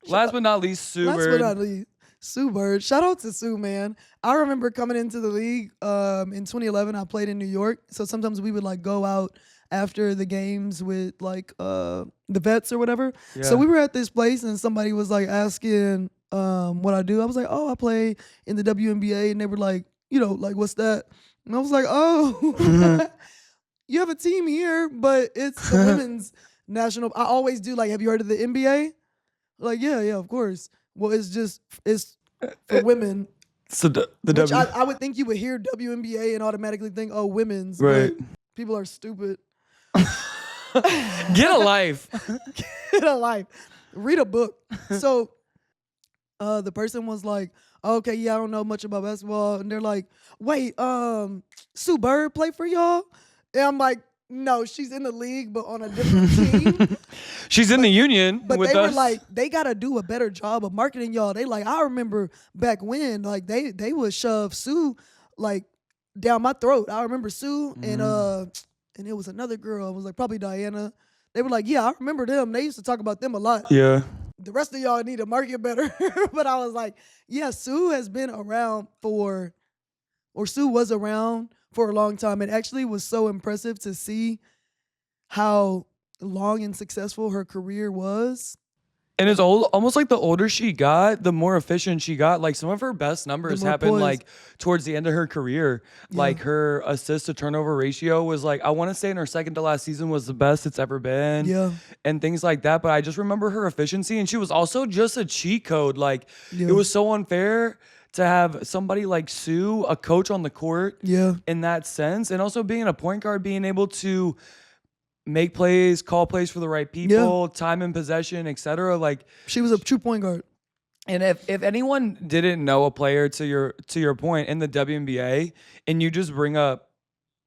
Last but not least, Sue Bird. Sue Bird. Shout out to Sue, man. I remember coming into the league in 2011. I played in New York. So sometimes we would like go out after the games with like the vets or whatever. Yeah. So we were at this place and somebody was like asking what I do. I was like, oh, I play in the WNBA. And they were like, like, what's that? And I was like, oh, you have a team here, but it's the women's national. I always do like, have you heard of the NBA? Like, yeah, of course. Well, it's for women. So I would think you would hear WNBA and automatically think, oh, women's. Right. People are stupid. Get a life. Get a life. Read a book. So the person was like, okay, yeah, I don't know much about basketball. And they're like, wait, Sue Bird play for y'all? And I'm like, no, she's in the league, but on a different team. She's in the union but with us. But they were like, they got to do a better job of marketing y'all. They like, I remember back when, like, they would shove Sue, like, down my throat. I remember Sue Mm-hmm. and it was another girl. It was like probably Diana. They were like, yeah, I remember them. They used to talk about them a lot. Yeah. The rest of y'all need to market better. But I was like, yeah, Sue has been around Sue was around for a long time. It actually was so impressive to see how long and successful her career was. And it's almost like the older she got, the more efficient she got. Like some of her best numbers more happened poised. like towards the end of her career. Like her assist to turnover ratio was like, I want to say in her second to last season was the best it's ever been. Yeah. And things like that. But I just remember her efficiency, and she was also just a cheat code. Like Yeah. it was so unfair to have somebody like Sue, a coach on the court, Yeah. in that sense, and also being a point guard, being able to make plays, call plays for the right people, time and possession, etc. Like She was a true point guard. and if anyone didn't know a player, to your point, in the WNBA, and you just bring up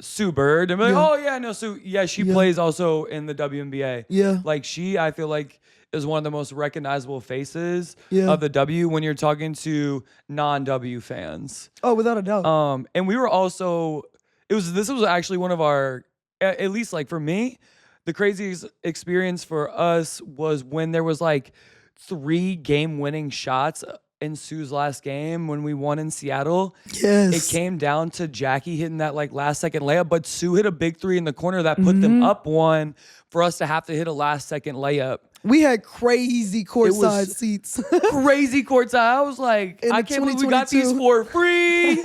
Sue Bird and be like, Yeah. oh yeah, I know Sue. Yeah, she Yeah. plays also in the WNBA. Yeah. Like I feel like is one of the most recognizable faces Yeah. of the W when you're talking to non-W fans. Oh, without a doubt. And we were also this was actually one of our, at least like for me, the craziest experience for us was when there was like 3 game-winning shots in Sue's last game when we won in Seattle. Yes. It came down to Jackie hitting that like last second layup, but Sue hit a big 3 in the corner that put them up 1 for us to have to hit a last second layup. We had crazy courtside was- seats. Crazy courtside. I was like, In I the can't believe we got these 2022. for free.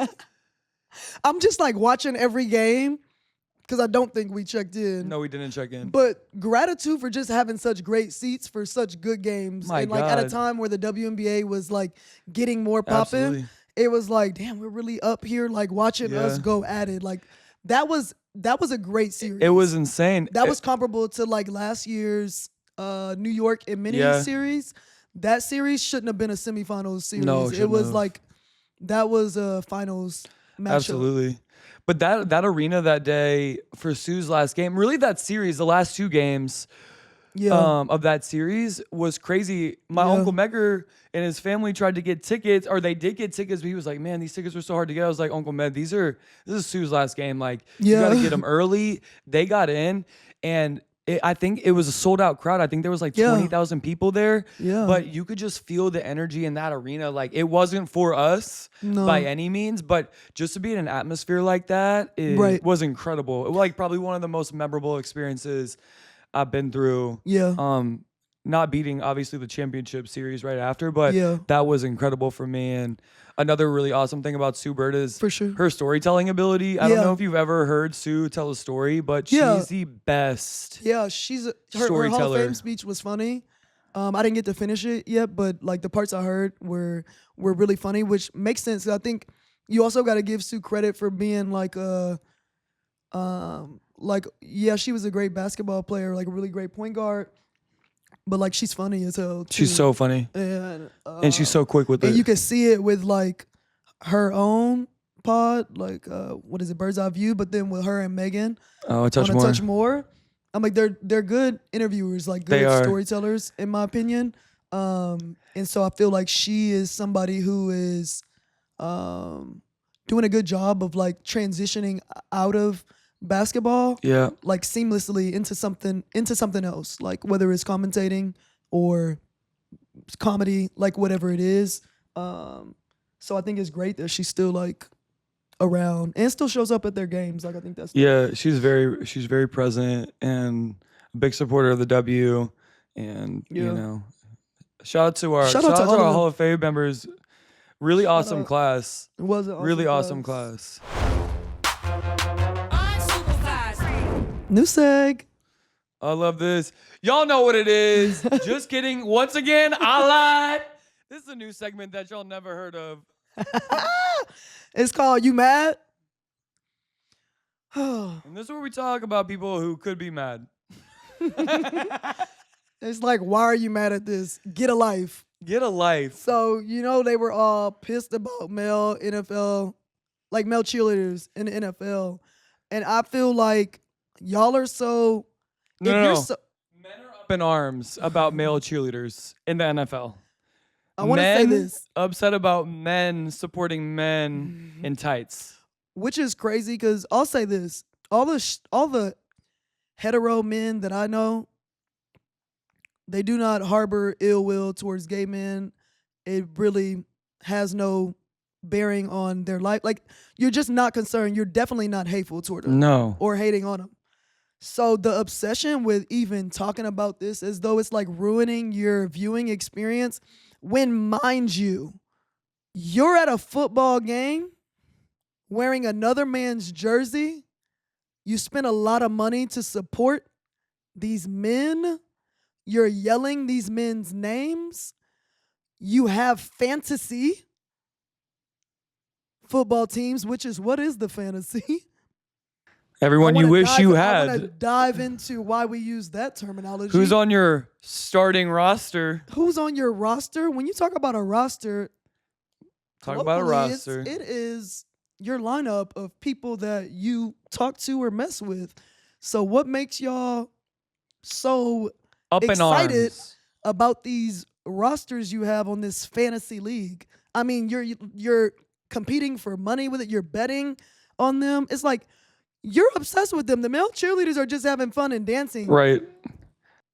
I'm just like watching every game because I don't think we checked in. No, we didn't check in. But gratitude for just having such great seats for such good games. My and like at a God. time where the WNBA was like getting more popping, Absolutely. it was like, damn, we're really up here like watching us Yeah. go at it. Like that was a great series. It was insane. That was comparable to like last year's New York and Mini Yeah. series. That series shouldn't have been a semifinals series. No, it it shouldn't was have. like that was a finals matchup. Absolutely. But that arena that day for Sue's last game, really that series, the last 2 games Yeah. of that series was crazy. My Yeah. Uncle Megger and his family tried to get tickets, or they did get tickets, but he was like, man, these tickets were so hard to get. I was like, Uncle Meg, this is Sue's last game. Like, you got to Yeah. get them early. They got in, and I think it was a sold out crowd. I think there was like Yeah. 20,000 people there. Yeah. But you could just feel the energy in that arena. Like, it wasn't for us No. by any means, but just to be in an atmosphere like that, it Right. was incredible. It was like probably one of the most memorable experiences I've been through. Yeah. Not beating obviously the championship series right after, but Yeah. that was incredible for me. And another really awesome thing about Sue Bird is For sure. her storytelling ability. I don't Yeah. know if you've ever heard Sue tell a story, but Yeah. she's the best. Yeah, her Hall of Storyteller. Fame speech was funny. I didn't get to finish it yet, but like the parts I heard were really funny, which makes sense. I think you also got to give Sue credit for being like yeah, she was a great basketball player, like a really great point guard, but like she's funny as hell. Too. She's so funny. and And she's so quick with and it. you can see it with like her own pod, like what is it, Bird's Eye View, but then with her and Megan. Oh, a touch on more. a touch more. I'm like they're good interviewers, like They good are. storytellers, in my opinion. And so I feel like she is somebody who is doing a good job of like transitioning out of basketball, Yeah. like seamlessly into something else, like whether it's commentating or comedy, like whatever it is. So I think it's great that she's still like around and still shows up at their games. Like I think that's Yeah, she's very present and a big supporter of the W. And you Yeah. know, shout out to our Shout out to all of our them. Hall of Fame members. Really awesome out. class. It was an Really awesome class. Unsupervised. New seg. I love this. Y'all know what it is. Just kidding. Once again, I lied. This is a new segment that y'all never heard of. It's called You Mad? And this is where we talk about people who could be mad. It's like, why are you mad at this? Get a life. Get a life. So, you know, they were all pissed about male NFL, like male cheerleaders in the NFL. And I feel like y'all are so. if No. you're so Men are up in arms about male cheerleaders in the NFL. I want to say Men this. upset about men supporting men in tights. which is crazy because I'll say this: all the hetero men that I know, they do not harbor ill will towards gay men. It really has no bearing on their life. Like, you're just not concerned. You're definitely not hateful toward them No. or hating on them. So the obsession with even talking about this as though it's like ruining your viewing experience, when, mind you, you're at a football game wearing another man's jersey. You spend a lot of money to support these men. You're yelling these men's names. You have fantasy football teams, which is, what is the fantasy? Everyone you wish you I want to had. dive into why we use that terminology. Who's on your starting roster? Who's on your roster? When you talk about a roster, Talk about a colloquially, roster. it is your lineup of people that you talk to or mess with. So what makes y'all so Up in excited arms. about these rosters you have on this fantasy league? I mean, you're competing for money with it. You're betting on them. It's like you're obsessed with them. The male cheerleaders are just having fun and dancing. Right.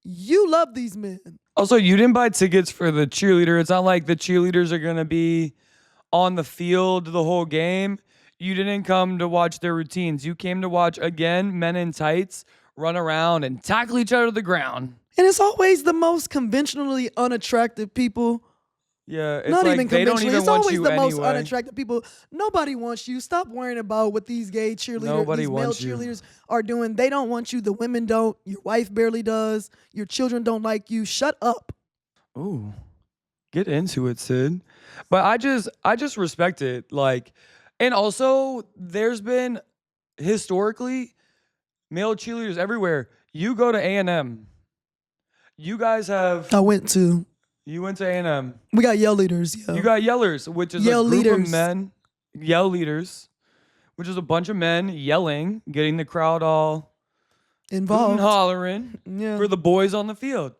You love these men. Also, you didn't buy tickets for the cheerleader. It's not like the cheerleaders are going to be on the field the whole game. You didn't come to watch their routines. You came to watch, again, men in tights run around and tackle each other to the ground. And it's always the most conventionally unattractive people. Yeah, it's Not like even they don't conventionally. even It's want always you the most anyway. unattractive people. Nobody wants you. Stop worrying about what these gay cheerleaders, Nobody these male wants you. cheerleaders are doing. They don't want you. The women don't. Your wife barely does. Your children don't like you. Shut up. Ooh, get into it, Sid. But I just respect it. Like, and also there's been historically male cheerleaders everywhere. You go to A&M. You guys have. I went to. You went to A&M. We got yell leaders. Yeah. You got yellers, which is Yell a group leaders. of men. Yell leaders, which is a bunch of men yelling, getting the crowd all hooting, involved. hollering Yeah. for the boys on the field.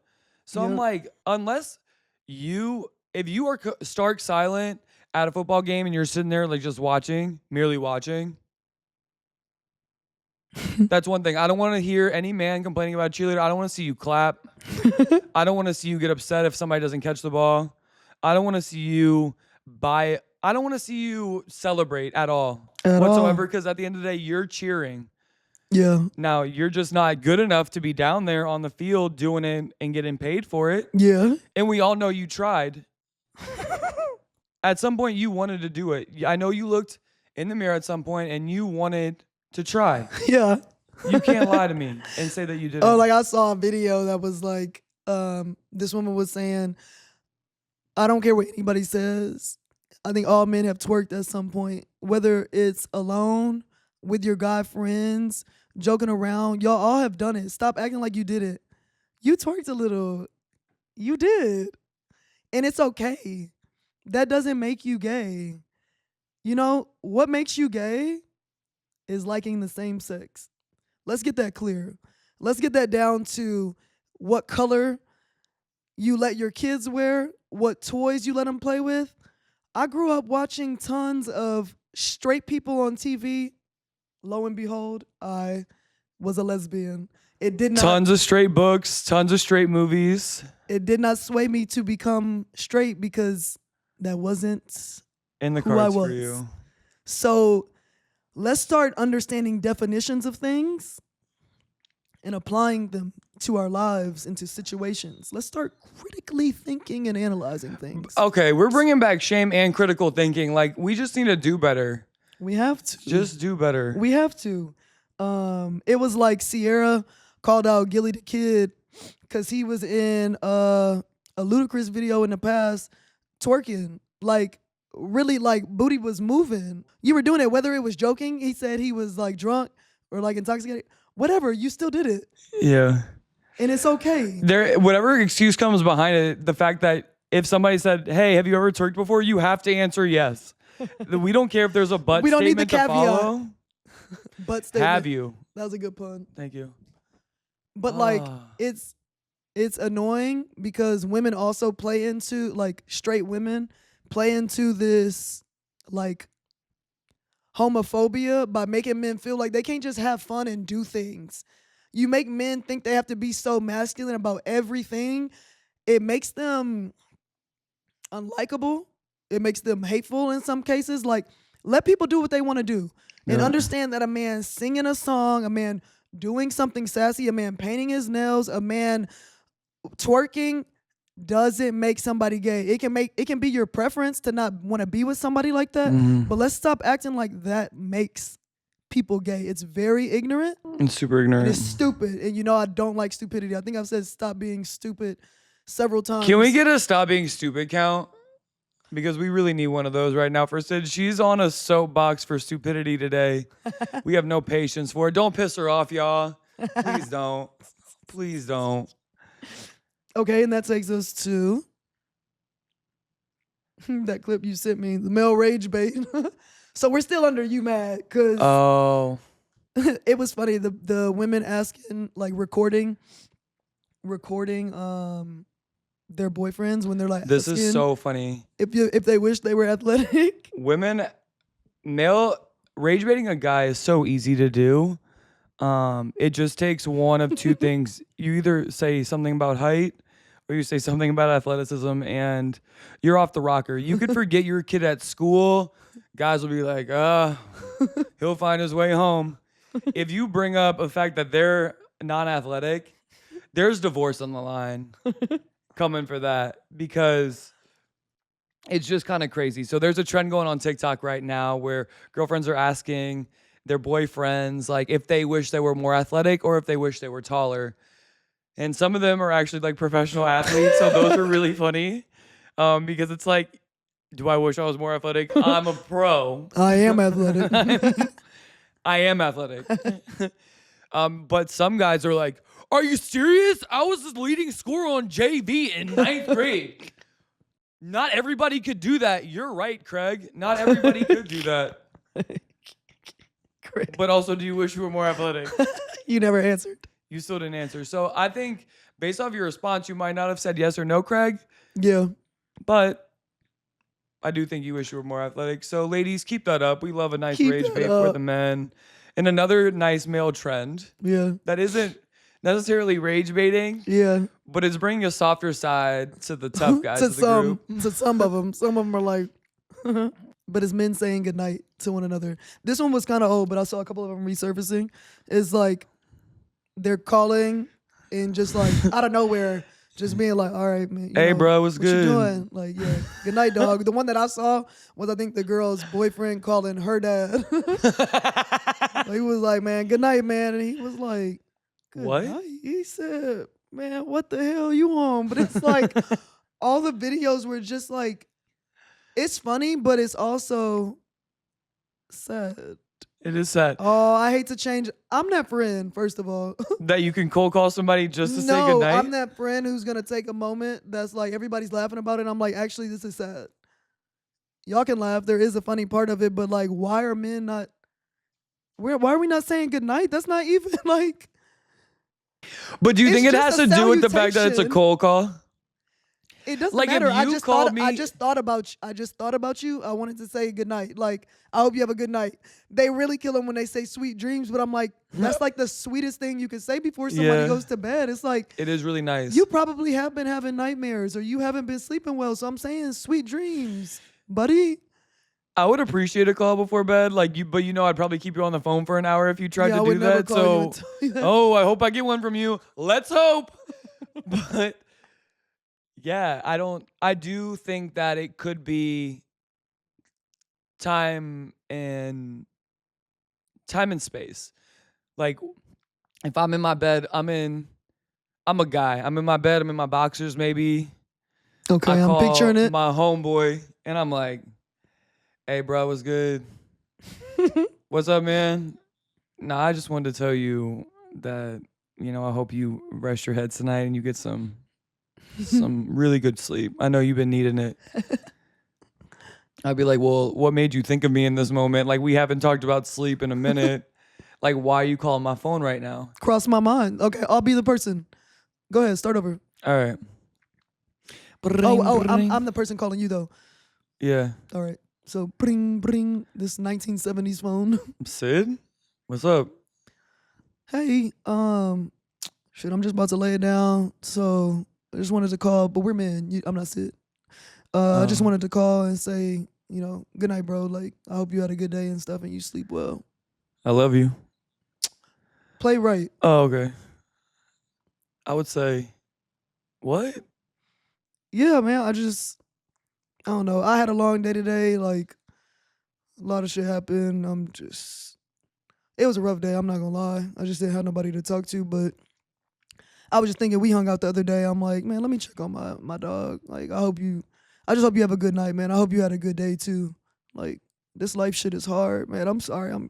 So I'm Yeah. like, if you are stark silent at a football game and you're sitting there like just watching, merely watching, that's one thing. I don't want to hear any man complaining about a cheerleader. I don't want to see you clap. I don't want to see you get upset if somebody doesn't catch the ball. I don't want to see you I don't want to see you celebrate at all At whatsoever, all. because at the end of the day, you're cheering. Yeah. Now, you're just not good enough to be down there on the field doing it and getting paid for it. Yeah. And we all know you tried. At some point, you wanted to do it. I know you looked in the mirror at some point and you wanted to try. Yeah. You can't lie to me and say that you didn't. Oh, like I saw a video that was like, this woman was saying, I don't care what anybody says. I think all men have twerked at some point, whether it's alone, with your guy friends, joking around. Y'all all have done it. Stop acting like you did it. You twerked a little. You did. And it's okay. That doesn't make you gay. You know, what makes you gay is liking the same sex. Let's get that clear. Let's get that down to what color you let your kids wear, what toys you let them play with. I grew up watching tons of straight people on TV. Lo and behold, I was a lesbian. It did not. Tons of straight books, tons of straight movies. It did not sway me to become straight because that wasn't In the who I cards for was. you. So let's start understanding definitions of things and applying them to our lives, into situations. Let's start critically thinking and analyzing things. Okay, we're bringing back shame and critical thinking. Like, we just need to do better. We have to. Just do better. We have to. It was like Sierra called out Gilly the Kid because he was in a Ludacris video in the past twerking. Like, really, like, booty was moving. You were doing it, whether it was joking, he said he was like drunk or like intoxicated. Whatever, you still did it. Yeah. And it's okay. Whatever excuse comes behind it, the fact that if somebody said, hey, have you ever twerked before? You have to answer yes. We don't care if there's a but We don't need the statement to caveat. follow. But statement. Have you? That was a good pun. Thank you. But like, Ah. it's annoying because women also play into, like, straight women play into this, like, homophobia by making men feel like they can't just have fun and do things. You make men think they have to be so masculine about everything. It makes them unlikable. It makes them hateful in some cases. Like, let people do what they want to do. And understand that a man singing a song, a man doing something sassy, a man painting his nails, a man twerking doesn't make somebody gay. It can be your preference to not want to be with somebody like that. But let's stop acting like that makes people gay. It's very ignorant. And super ignorant. And it's stupid. And you know I don't like stupidity. I think I've said stop being stupid several times. Can we get a stop being stupid count? Because we really need one of those right now for Sid. She's on a soapbox for stupidity today. We have no patience for it. Don't piss her off, y'all. Please don't. Please don't. Okay, and that takes us to that clip you sent me, the male rage bait. So we're still under You Mad, because it was funny. The women asking, like, recording their boyfriends when they're like, this is so funny. If they wish they were athletic. Male rage baiting a guy is so easy to do. It just takes one of two things. You either say something about height or you say something about athleticism and you're off the rocker. You could forget your kid at school. Guys will be like, he'll find his way home. If you bring up a fact that they're non-athletic, there's divorce on the line coming for that, because it's just kind of crazy. So there's a trend going on TikTok right now where girlfriends are asking their boyfriends, like, if they wish they were more athletic or if they wish they were taller. And some of them are actually like professional athletes. So those are really funny, because it's like, do I wish I was more athletic? I'm a pro. I am athletic. I am athletic. But some guys are like, are you serious? I was the leading scorer on JV in 9th grade. Not everybody could do that. You're right, Craig. Not everybody could do that. But also, do you wish you were more athletic? You never answered. You still didn't answer. So I think based off your response, you might not have said yes or no, Craig. Yeah. But I do think you wish you were more athletic. So ladies, keep that up. We love a nice rage bait for the men. And another nice male trend. Yeah. That isn't necessarily rage baiting. Yeah. But it's bringing a softer side to the tough guys of the group. To some of them. Some of them are like, but it's men saying goodnight to one another. This one was kind of old, but I saw a couple of them resurfacing. It's like they're calling and just like out of nowhere, just being like, all right, man. Hey, bro, what's good? What you doing? Like, yeah, good night, dog. The one that I saw was, I think, the girl's boyfriend calling her dad. He was like, man, good night, man. And he was like, good what? night. He said, man, what the hell you on? But it's like all the videos were just like, it's funny, but it's also sad. It is sad. Oh, I hate to change. I'm that friend, first of all. That you can cold call somebody just to say goodnight? No, I'm that friend who's going to take a moment that's like, everybody's laughing about it. And I'm like, actually, this is sad. Y'all can laugh. There is a funny part of it, but like, why are men not, why are we not saying goodnight? That's not even like. But do you think it has to do with the fact that it's a salutation. cold call? It doesn't Like, if matter. you called me- I just thought about you. I wanted to say good night. Like, I hope you have a good night. They really kill them when they say sweet dreams, but I'm like, that's like the sweetest thing you can say before somebody goes to bed. It's like, it is really nice. you probably have been having nightmares or you haven't been sleeping well. So I'm saying sweet dreams, buddy. I would appreciate a call before bed, like you, but you know I'd probably keep you on the phone for an hour if you tried to I do would never that. call you So, and tell you that. oh, I hope I get one from you. Let's hope. But yeah, I do think that it could be time and space. Like, if I'm in my bed, I'm a guy. I'm in my bed, I'm in my boxers maybe. Okay, I I'm call picturing it. my homeboy and I'm like, hey bro, what's good? What's up, man? Nah, I just wanted to tell you that, you know, I hope you rest your head tonight and you get some really good sleep. I know you've been needing it. I'd be like, well, what made you think of me in this moment? Like, we haven't talked about sleep in a minute. Like, why are you calling my phone right now? Cross my mind. Okay, I'll be the person. Go ahead, start over. All right. I'm the person calling you though. Yeah. All right. So bring this 1970s phone. Sid, what's up? Hey, shit, I'm just about to lay it down. So I just wanted to call, but we're men. I'm not Sid. I just wanted to call and say, you know, good night, bro. Like, I hope you had a good day and stuff and you sleep well. I love you. Play right. Oh, okay. I would say, what? Yeah, man. I don't know. I had a long day today. Like, a lot of shit happened. It was a rough day. I'm not gonna lie. I just didn't have nobody to talk to, but I was just thinking we hung out the other day. I'm like, man, let me check on my dog. Like, I just hope you have a good night, man. I hope you had a good day too. Like, this life shit is hard, man. I'm sorry.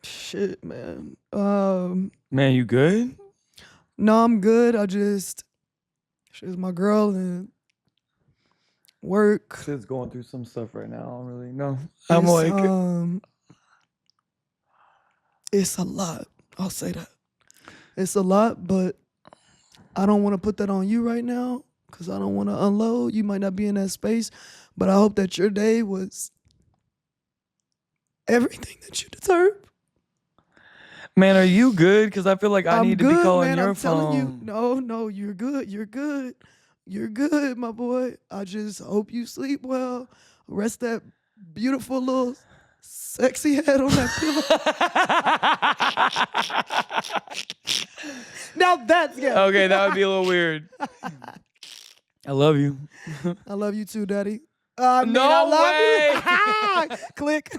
Shit, man. Man, you good? No, I'm good. She's my girl and work. Sid's going through some stuff right now. I don't really know. It's a lot. I'll say that. It's a lot, but I don't want to put that on you right now because I don't want to unload. You might not be in that space, but I hope that your day was everything that you deserve. Man, are you good? Because I feel like I need to be calling man, your I'm phone. Telling you, no, you're good. You're good. You're good, my boy. I just hope you sleep well. Rest that beautiful little sexy head on that pillow. Now that's good. Okay, that would be a little weird. I love you. I love you too, Daddy. I way. love you. Click.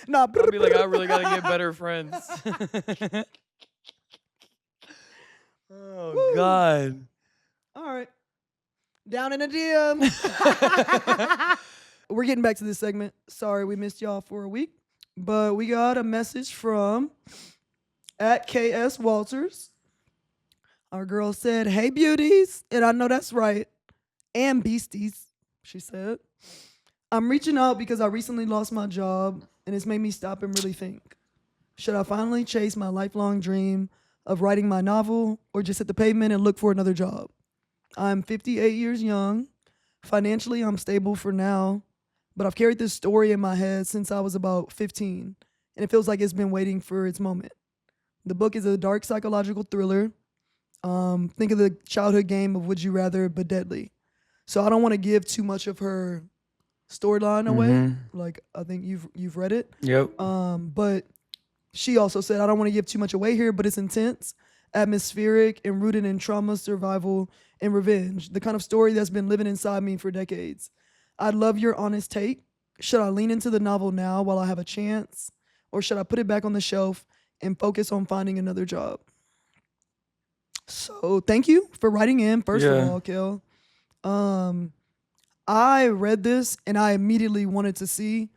Nah, I'll be like, I really gotta get better friends. Oh Woo. God. All right. Down in the DM. We're getting back to this segment. Sorry we missed y'all for a week. But we got a message from @KS Walters. Our girl said, hey, beauties. And I know that's right. And beasties, she said. I'm reaching out because I recently lost my job and it's made me stop and really think. Should I finally chase my lifelong dream of writing my novel or just hit the pavement and look for another job? I'm 58 years young. Financially, I'm stable for now, but I've carried this story in my head since I was about 15, and it feels like it's been waiting for its moment. The book is a dark psychological thriller. Think of the childhood game of Would You Rather, but deadly. So I don't want to give too much of her storyline away. Like, I think you've read it. Yep. But she also said, I don't want to give too much away here, but it's intense, atmospheric, and rooted in trauma, survival, and revenge. The kind of story that's been living inside me for decades. I'd love your honest take. Should I lean into the novel now while I have a chance? Or should I put it back on the shelf and focus on finding another job? So thank you for writing in, first of all, Kel. I read this and I immediately wanted to see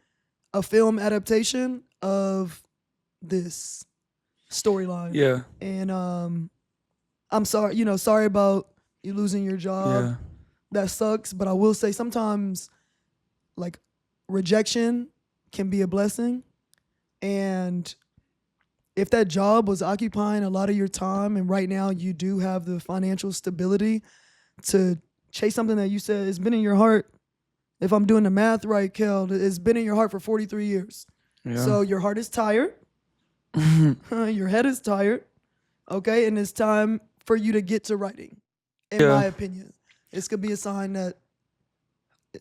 a film adaptation of this storyline. Yeah. And I'm sorry, sorry about you losing your job. Yeah. That sucks, but I will say sometimes like rejection can be a blessing. And if that job was occupying a lot of your time and right now you do have the financial stability to chase something that you said has been in your heart, if I'm doing the math right, Kel, it's been in your heart for 43 years. Yeah. So your heart is tired. Your head is tired. Okay, and it's time for you to get to writing, in my opinion. This could be a sign that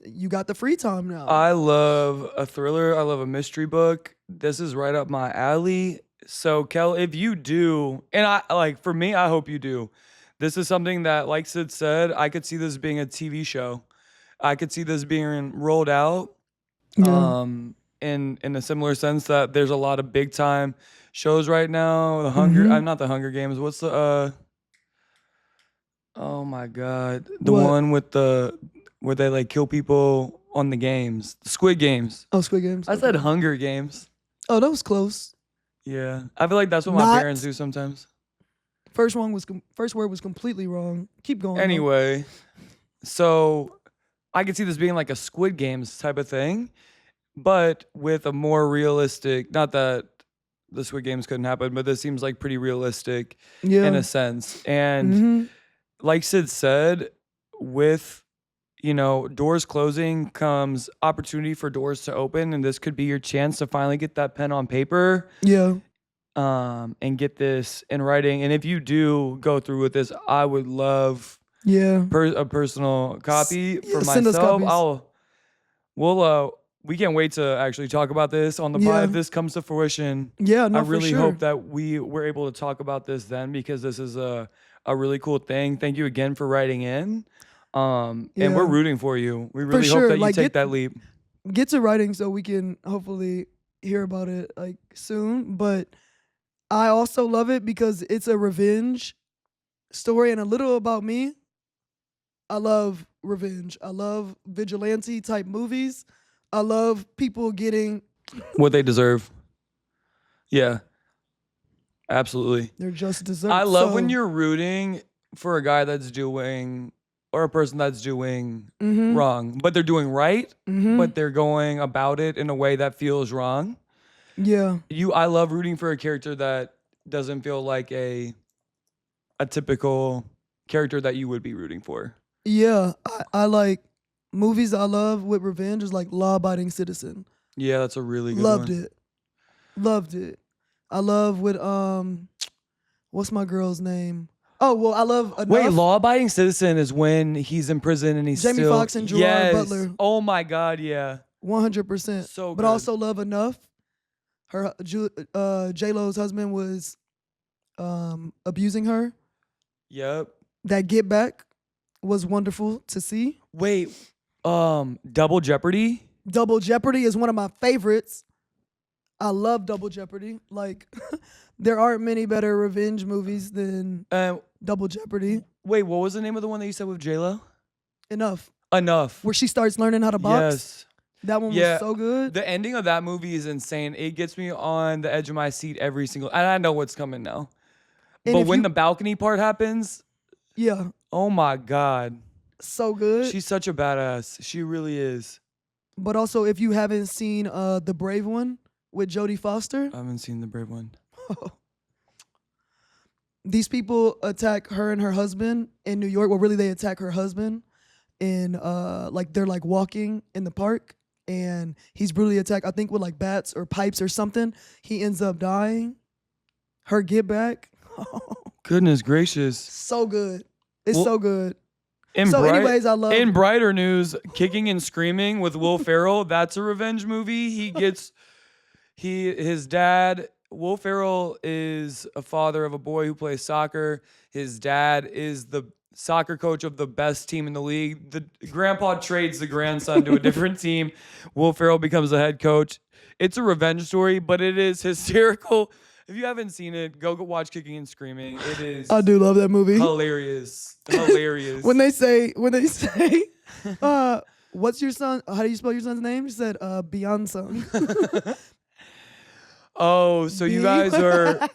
you got the free time now. I love a thriller. I love a mystery book. This is right up my alley. So, Kel, if you do, and for me, I hope you do. This is something that, like Sid said, I could see this being a TV show. I could see this being rolled out. Yeah. In a similar sense that there's a lot of big time shows right now. The Hunger, I'm not the Hunger Games. What's the oh my God, the What? one with where they like kill people on the games, Squid Games. Oh, Squid Games. I said Hunger Games. Oh, that was close. Yeah, I feel like that's what my Not- parents do sometimes. First word was completely wrong. Keep going. though. Anyway, so I could see this being like a Squid Games type of thing, but with a more realistic, not that the Squid Games couldn't happen, but this seems like pretty realistic Yeah. in a sense. And like Sid said, with you know, doors closing comes opportunity for doors to open, and this could be your chance to finally get that pen on paper. Yeah. And get this in writing. And if you do go through with this, I would love Yeah. a personal copy for send us myself. copies. We can't wait to actually talk about this on the Yeah. pod if this comes to fruition. Yeah, no, I for really sure. hope that we were able to talk about this then, because this is a really cool thing. Thank you again for writing in. And we're Yeah. rooting for you. We really sure. hope that you Like, take that leap. Get to writing so we can hopefully hear about it like soon. But I also love it because it's a revenge story and a little about me. I love revenge. I love vigilante type movies. I love people getting What they deserve. Yeah. Absolutely. their just desserts. I love when you're rooting for a guy that's doing, or a person that's doing wrong, but they're doing right, but they're going about it in a way that feels wrong. Yeah. I love rooting for a character that doesn't feel like a typical character that you would be rooting for. Yeah. I like movies I love with revenge is like Law Abiding Citizen. Yeah, that's a really good Loved one. it. Loved it. I love with what's my girl's name? Oh, well, I love Enough. Wait, Law Abiding Citizen is when he's in prison and he's Jamie still... Foxx and Gerard Yes. Butler. Oh my God, yeah. 100%. So but good. also love Enough. Her J-Lo's husband was abusing her. Yep. That get back was wonderful to see. Wait, Double Jeopardy? Double Jeopardy is one of my favorites. I love Double Jeopardy. Like, there aren't many better revenge movies than Double Jeopardy. Wait, what was the name of the one that you said with J-Lo? Enough. Enough. Where she starts learning how to box. Yes. That one Yeah. was so good. The ending of that movie is insane. It gets me on the edge of my seat every single... And I know what's coming now. And But if when you- the balcony part happens, Yeah. oh my God. So good. She's such a badass. She really is. But also, if you haven't seen The Brave One with Jodie Foster, I haven't seen the Brave one. these people attack her and her husband in New York. Well, really, they attack her husband, and like they're like walking in the park, and he's brutally attacked. I think with like bats or pipes or something. He ends up dying. Her get back, Goodness gracious. so good. It's Well, so good. In So anyways, I love- In brighter news, Kicking and Screaming with Will Ferrell, that's a revenge movie. His dad, Will Ferrell, is a father of a boy who plays soccer. His dad is the soccer coach of the best team in the league. The grandpa trades the grandson to a different team. Will Ferrell becomes the head coach. It's a revenge story, but it is hysterical. If you haven't seen it, go watch Kicking and Screaming. It is I do love that movie. hilarious. Hilarious. When they say, what's your son? How do you spell your son's name? She said, Beyonce. Oh, so you guys are...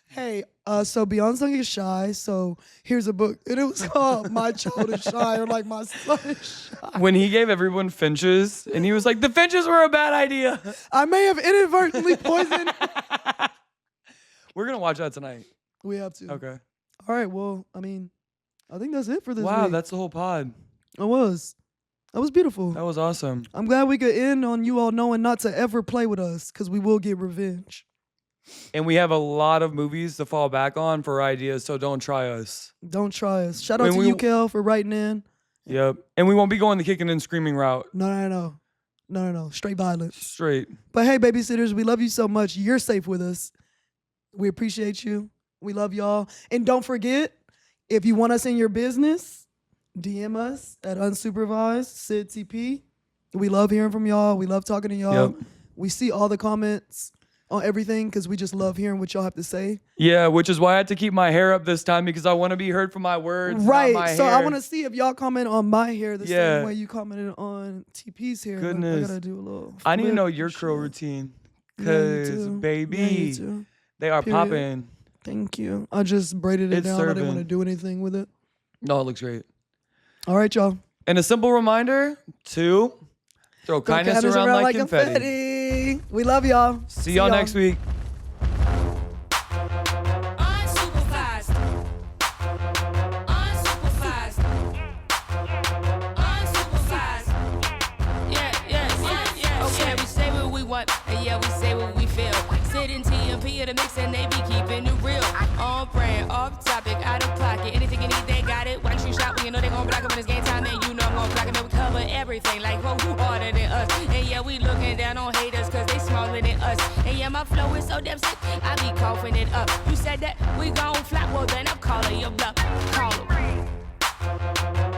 Hey, so Beyonce is shy, so here's a book. And it was called My Child is Shy, or like My Son is Shy. When he gave everyone finches, and he was like, the finches were a bad idea. I may have inadvertently poisoned. We're going to watch that tonight. We have to. Okay. All right, well, I mean, I think that's it for this Wow, week. that's the whole pod. That was beautiful. That was awesome. I'm glad we could end on you all knowing not to ever play with us, because we will get revenge. And we have a lot of movies to fall back on for ideas, so don't try us. Don't try us. Shout out When to we- you, Kel, for writing in. Yep. And we won't be going the Kicking and Screaming route. No. Straight violence. Straight. But hey, babysitters, we love you so much. You're safe with us. We appreciate you. We love y'all. And don't forget, if you want us in your business, DM us at Unsupervised, Sid TP. We love hearing from y'all. We love talking to y'all. Yep. We see all the comments on everything because we just love hearing what y'all have to say. Yeah, which is why I had to keep my hair up this time, because I want to be heard for my words, Right. not my So hair. I want to see if y'all comment on my hair the Yeah. same way you commented on TP's hair. But Goodness. I gotta do a little. I need to flip know and your curl shit. routine. Yeah, you Because, too. baby, Yeah, you too. they are Period. popping. Thank you. I just braided it It's down. I didn't want to serving. do anything with it. No, it looks great. All right, y'all. And a simple reminder to throw kindness around like confetti. We love y'all. See y'all next week. Unsupervised. Unsupervised. yeah, we say what we feel. Sitting TMP in the mix and they be keeping it real. On brand, off topic, out of pocket. Anything you need, they got it. Watch you shop when you know they gon' block it when it's game time. And you know I'm gon' block it. And we cover everything like who harder than us. And yeah, we looking down on haters cause they smaller than us. And yeah, my flow is so damn sick, I be coughing it up. You said that we gon' flop, well then I'm calling your bluff. Call 'em.